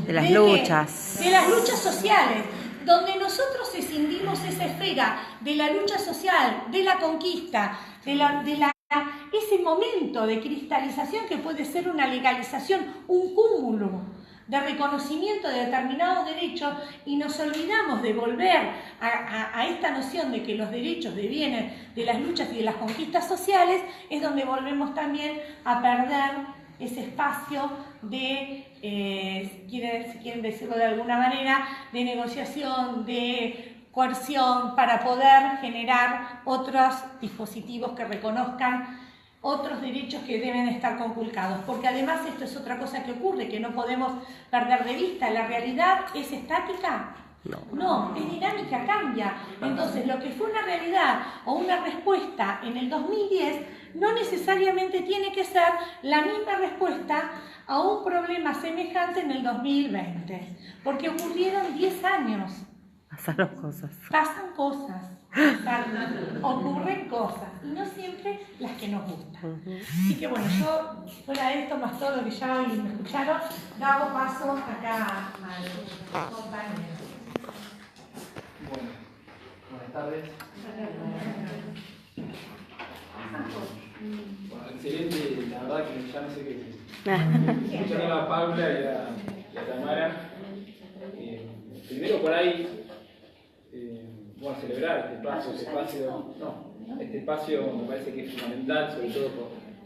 De las luchas. De las luchas sociales, donde nosotros escindimos esa esfera de la lucha social, de la conquista, ese momento de cristalización que puede ser una legalización, un cúmulo de reconocimiento de determinados derechos, y nos olvidamos de volver a esta noción de que los derechos devienen de las luchas y de las conquistas sociales, es donde volvemos también a perder ese espacio de, si quieren decirlo de alguna manera, de negociación, de coerción, para poder generar otros dispositivos que reconozcan otros derechos que deben estar conculcados, porque además esto es otra cosa que ocurre, que no podemos perder de vista. ¿La realidad es estática? No, es dinámica, cambia. Entonces, lo que fue una realidad o una respuesta en el 2010 no necesariamente tiene que ser la misma respuesta a un problema semejante en el 2020, porque ocurrieron 10 años. Pasaron cosas. Pasan cosas. Ocurren cosas y no siempre las que nos gustan. Así que bueno, yo fuera de esto, más todo lo que ya hoy me escucharon, damos paso acá al compañero. Bueno, buenas tardes. Bueno, excelente, la verdad que ya no sé qué. Escuchando a Paula y a Tamara. Primero por ahí. Bueno, celebrar este espacio me parece que es fundamental, sobre todo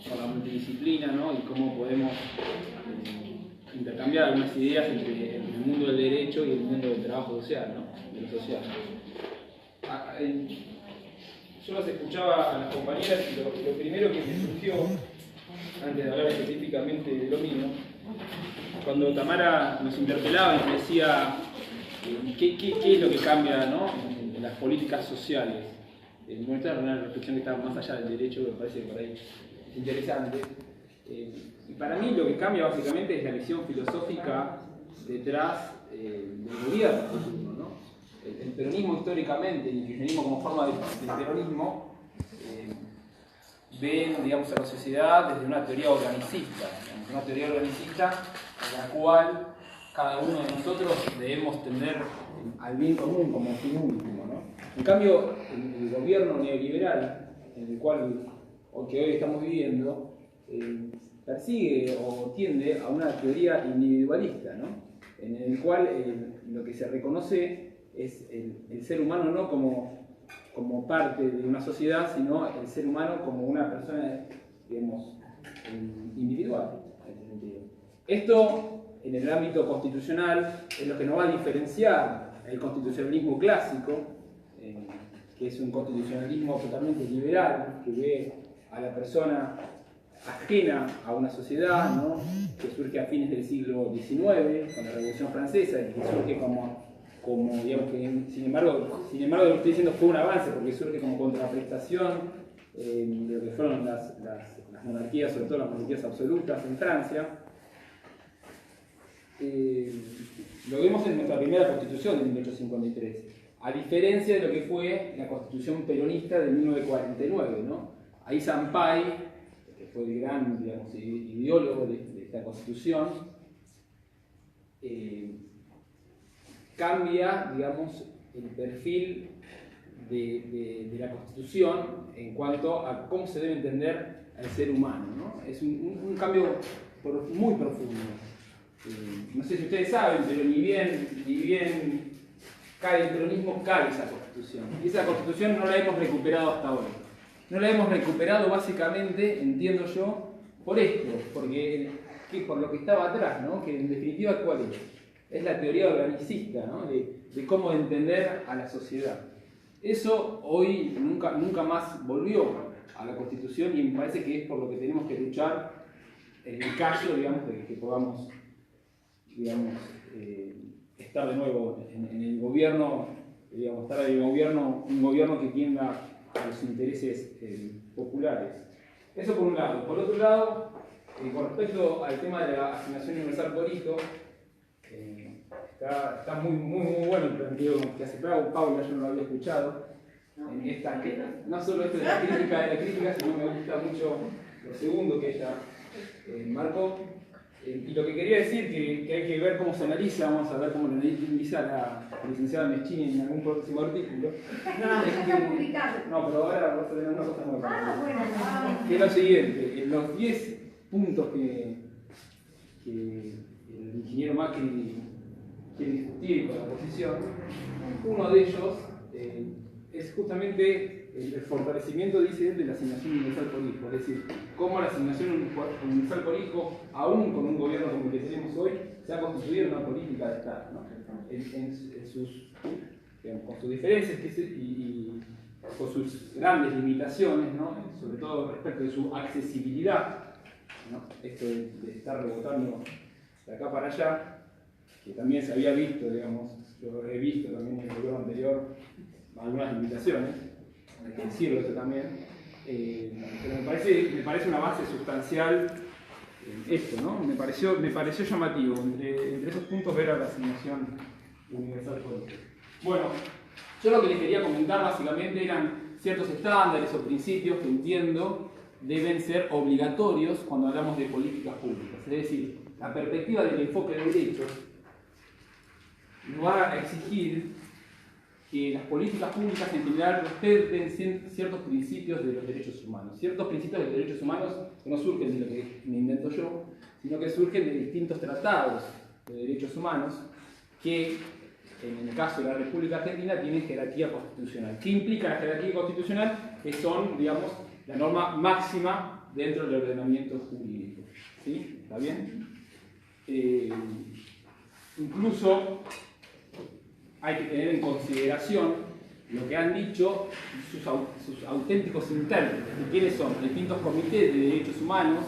por la multidisciplina, ¿no? Y cómo podemos intercambiar algunas ideas entre el mundo del derecho y el mundo del trabajo social, ¿no? De lo social. Yo las escuchaba a las compañeras y lo primero que me surgió, antes de hablar específicamente de lo mío, cuando Tamara nos interpelaba y nos decía qué es lo que cambia, ¿no? Las políticas sociales. Bueno, esta era una reflexión que está más allá del derecho, me parece que por ahí es interesante. Y para mí lo que cambia básicamente es la visión filosófica detrás del gobierno futuro, ¿no? El peronismo históricamente y el kirchnerismo como forma del peronismo ven, digamos, a la sociedad desde una teoría organicista, una teoría organicista en la cual cada uno de nosotros debemos tender al bien común como fin último, ¿no? En cambio, el gobierno neoliberal, en el cual que hoy estamos viviendo, persigue o tiende a una teoría individualista, ¿no? En el cual lo que se reconoce es el ser humano no como parte de una sociedad, sino el ser humano como una persona, digamos, individual, en ese sentido. Esto, en el ámbito constitucional, es lo que nos va a diferenciar el constitucionalismo clásico, que es un constitucionalismo totalmente liberal, que ve a la persona ajena a una sociedad, ¿no? Que surge a fines del siglo XIX, con la Revolución Francesa, y que surge como digamos que, sin embargo, lo que estoy diciendo fue un avance, porque surge como contraprestación de lo que fueron las monarquías, sobre todo las monarquías absolutas en Francia. Lo vemos en nuestra primera constitución de 1853, a diferencia de lo que fue la constitución peronista de 1949, ¿no? Ahí Sampaio, que fue el gran, digamos, ideólogo de esta constitución, cambia, digamos, el perfil de la constitución en cuanto a cómo se debe entender al ser humano, ¿no? Es un cambio muy profundo. No sé si ustedes saben, pero ni bien cae el peronismo, cae esa constitución. Y esa constitución no la hemos recuperado hasta hoy. No la hemos recuperado básicamente, entiendo yo, por esto, por lo que estaba atrás, ¿no? Que en definitiva, ¿cuál es? Es la teoría organicista, ¿no? de cómo entender a la sociedad. Eso hoy nunca más volvió a la Constitución y me parece que es por lo que tenemos que luchar en el caso, digamos, de que podamos, digamos, estar de nuevo en el gobierno, digamos, estar en el gobierno, un gobierno que tienda a los intereses populares. Eso por un lado. Por otro lado, con respecto al tema de la asignación universal por hijo, está muy bueno el planteo que hace Paula, yo no lo había escuchado. No solo esto de la crítica, sino me gusta mucho lo segundo que ella marcó. Y lo que quería decir, que hay que ver cómo se analiza, vamos a ver cómo lo analiza la licenciada Meschini en algún próximo artículo. No, pero ahora vamos a tener una cosa nueva. Que es lo siguiente, en los 10 puntos que el ingeniero Macri quiere discutir con la oposición, uno de ellos es justamente el fortalecimiento, dice él, de la asignación universal por hijo. Es decir, cómo la asignación universal por hijo, aún con un gobierno como el que tenemos hoy, se ha constituido en una política de Estado, ¿no? Con sus diferencias y con sus grandes limitaciones, ¿no? Sobre todo respecto de su accesibilidad, ¿no? Esto de estar rebotando de acá para allá, que también se había visto, digamos, yo he visto también en el gobierno anterior algunas limitaciones, hay que decirlo eso también, pero me parece una base sustancial esto, ¿no? Me pareció llamativo, entre esos puntos ver a la asignación universal por hijo. Bueno, yo lo que les quería comentar básicamente eran ciertos estándares o principios que entiendo deben ser obligatorios cuando hablamos de políticas públicas, es decir, la perspectiva del enfoque de derechos va a exigir que las políticas públicas en general respeten ciertos principios de los derechos humanos. Ciertos principios de los derechos humanos que no surgen de lo que me invento yo, sino que surgen de distintos tratados de derechos humanos que, en el caso de la República Argentina, tienen jerarquía constitucional. ¿Qué implica la jerarquía constitucional? Que son, digamos, la norma máxima dentro del ordenamiento jurídico. ¿Sí? ¿Está bien? Incluso hay que tener en consideración lo que han dicho sus auténticos intérpretes. ¿Quiénes son? Distintos comités de derechos humanos,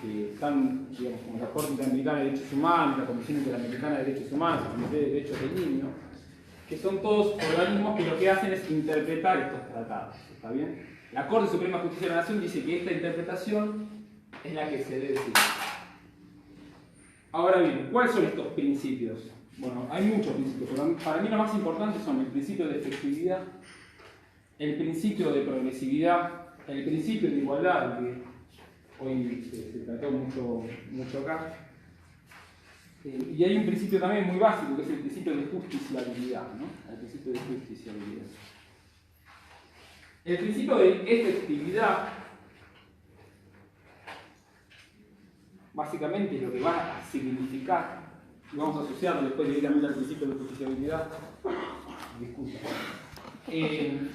que están, digamos, como la Corte Interamericana de Derechos Humanos, la Comisión Interamericana de Derechos Humanos, el Comité de Derechos del Niño, que son todos organismos que lo que hacen es interpretar estos tratados. ¿Está bien? La Corte Suprema de Justicia de la Nación dice que esta interpretación es la que se debe seguir. Ahora bien, ¿cuáles son estos principios? Bueno, hay muchos principios, pero para mí lo más importante son el principio de efectividad, el principio de progresividad, el principio de igualdad, que hoy se trató mucho acá. Y hay un principio también muy básico, que es el principio de justiciabilidad, ¿no? El principio de justiciabilidad. El principio de efectividad, básicamente es lo que va a significar, y vamos a asociarlo después directamente al principio de justiciabilidad. Disculpa. El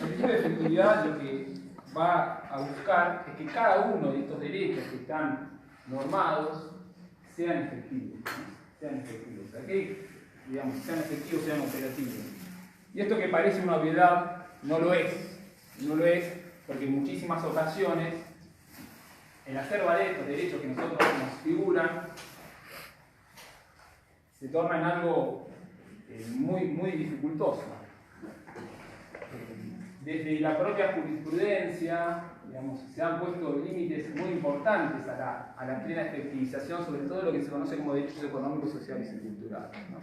principio de efectividad lo que va a buscar es que cada uno de estos derechos que están normados sean efectivos, ¿no? Sean efectivos. Que, digamos, sean efectivos, sean operativos. Y esto que parece una obviedad, no lo es. No lo es porque en muchísimas ocasiones el hacer valer estos derechos que nosotros nos figuran se torna en algo muy dificultoso. desde la propia jurisprudencia, digamos, se han puesto límites muy importantes a la plena efectivización, sobre todo lo que se conoce como derechos económicos, sociales y culturales, ¿no?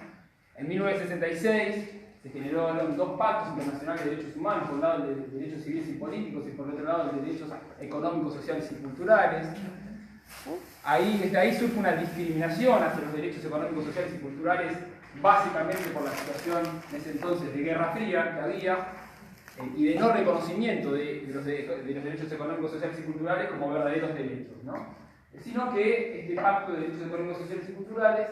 En 1966 se generaron dos pactos internacionales de derechos humanos, por un lado el de derechos civiles y políticos y por otro lado el de derechos económicos, sociales y culturales. Desde ahí surge una discriminación hacia los derechos económicos, sociales y culturales, básicamente por la situación en ese entonces de Guerra Fría que había y de no reconocimiento de los derechos económicos, sociales y culturales como verdaderos derechos, ¿no? Sino que este pacto de derechos económicos, sociales y culturales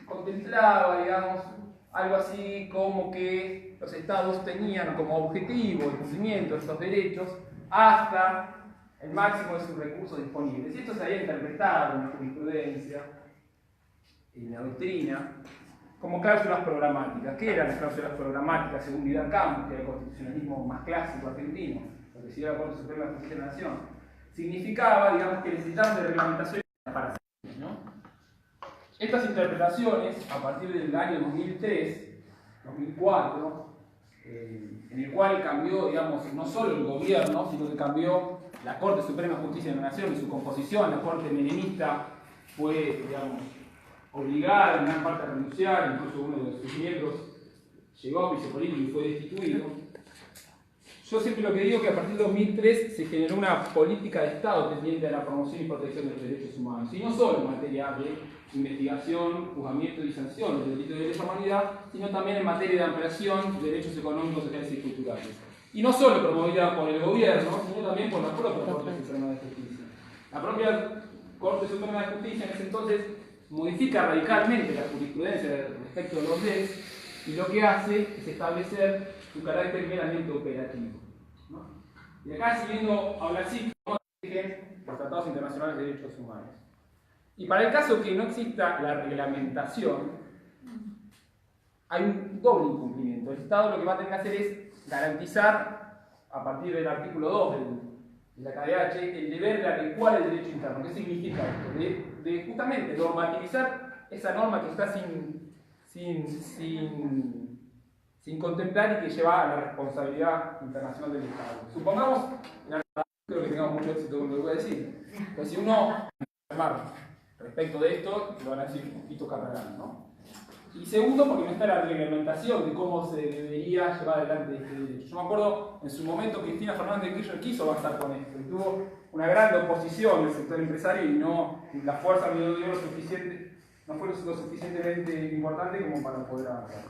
contemplaba, digamos, algo así como que los estados tenían como objetivo el cumplimiento de estos derechos hasta el máximo de sus recursos disponibles. Y esto se había interpretado en la jurisprudencia, en la doctrina, como cláusulas programáticas. ¿Qué eran las cláusulas programáticas según Vidal Campos, que era el constitucionalismo más clásico argentino, lo que decía la Corte Suprema de Justicia de la Nación? Significaba, digamos, que necesitaban de reglamentación para hacer, ¿no? Estas interpretaciones, a partir del año 2003, 2004, en el cual cambió, digamos, no solo el gobierno, sino que cambió la Corte Suprema de Justicia de la Nación y su composición. La Corte menemista fue, digamos, obligada en gran parte a renunciar, incluso uno de sus miembros llegó a juicio político y fue destituido. Yo siempre lo que digo es que a partir de 2003 se generó una política de Estado tendiente a la promoción y protección de los derechos humanos, y no solo en materia de investigación, juzgamiento y sanción de delitos de lesa humanidad, sino también en materia de ampliación de derechos económicos, sociales y culturales. Y no solo promovida por el gobierno, sino también por la propia Corte Suprema de Justicia. La propia Corte Suprema de Justicia en ese entonces modifica radicalmente la jurisprudencia respecto de los DES y lo que hace es establecer su carácter meramente operativo, ¿no? Y acá, siguiendo a Blasic, como dije, los tratados internacionales de derechos humanos. Y para el caso que no exista la reglamentación, hay un doble incumplimiento. El Estado lo que va a tener que hacer es garantizar, a partir del artículo 2 de la KDH, el deber de adecuar el derecho interno. ¿Qué significa esto? De justamente normativizar esa norma que está sin contemplar y que lleva a la responsabilidad internacional del Estado. Supongamos, creo que tengamos mucho éxito con lo que voy a decir, pero si uno respecto de esto, lo van a decir un poquito cargado, ¿no? Y segundo, porque no está la reglamentación de cómo se debería llevar adelante este derecho. Yo me acuerdo, en su momento, Cristina Fernández de Kirchner quiso avanzar con esto, y tuvo una gran oposición del sector empresario y la fuerza no fue lo suficientemente importante como para poder avanzar.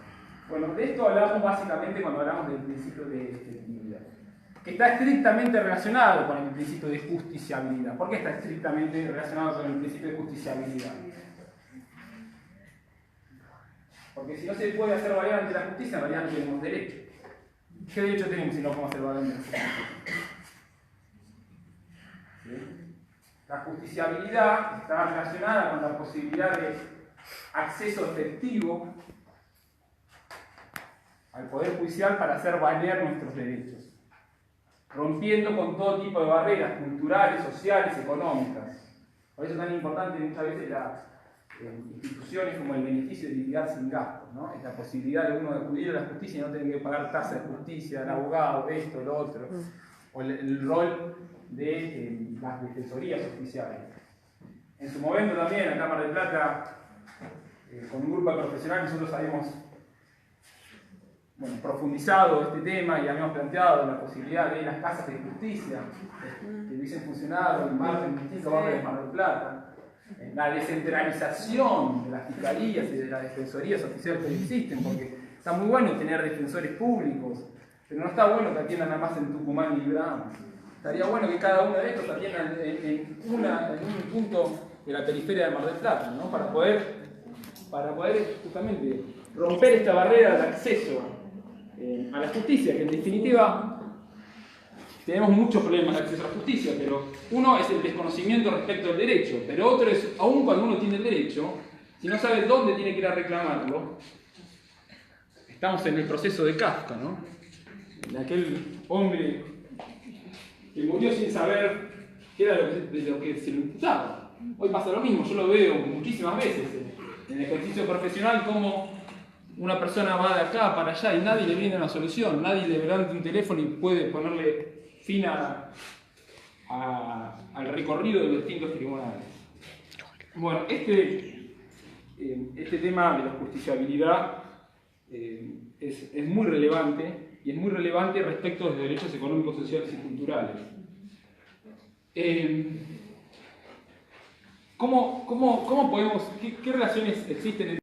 Bueno, de esto hablamos básicamente cuando hablamos del principio de efectividad, que está estrictamente relacionado con el principio de justiciabilidad. ¿Por qué está estrictamente relacionado con el principio de justiciabilidad? Porque si no se puede hacer valer ante la justicia, en realidad no tenemos derecho. ¿Qué derecho tenemos si no podemos hacer valer ante la justicia? ¿Sí? La justiciabilidad está relacionada con la posibilidad de acceso efectivo al Poder Judicial para hacer valer nuestros derechos, rompiendo con todo tipo de barreras culturales, sociales, económicas. Por eso es tan importante muchas veces las instituciones como el beneficio de litigar sin gastos, ¿no? Es la posibilidad de uno de acudir a la justicia y no tener que pagar tasa de justicia, el abogado, esto, lo otro, o el rol de las defensorías oficiales. En su momento también, en la Cámara de Plata, con un grupo de profesionales, nosotros habíamos profundizado este tema y habíamos planteado la posibilidad de las casas de justicia que hubiesen funcionado en distintos barrios de Mar del Plata, la descentralización de las fiscalías y de las defensorías oficiales que existen, porque está muy bueno tener defensores públicos, pero no está bueno que atiendan nada más en Tucumán y Libramos. Estaría bueno que cada uno de estos atiendan en un punto de la periferia de Mar del Plata, ¿no? Para poder justamente romper esta barrera de acceso a la justicia, que en definitiva tenemos muchos problemas de acceso a la justicia, pero uno es el desconocimiento respecto al derecho, pero otro es, aun cuando uno tiene el derecho, si no sabe dónde tiene que ir a reclamarlo, estamos en el proceso de Kafka, ¿no? De aquel hombre que murió sin saber qué era lo que se le imputaba. Hoy pasa lo mismo, yo lo veo muchísimas veces en el ejercicio profesional como una persona va de acá para allá y nadie le brinda una solución, nadie le levanta un teléfono y puede ponerle fin al recorrido de los distintos tribunales. Bueno, este tema de la justiciabilidad es muy relevante, y es muy relevante respecto de los derechos económicos, sociales y culturales. ¿Cómo podemos, qué relaciones existen entre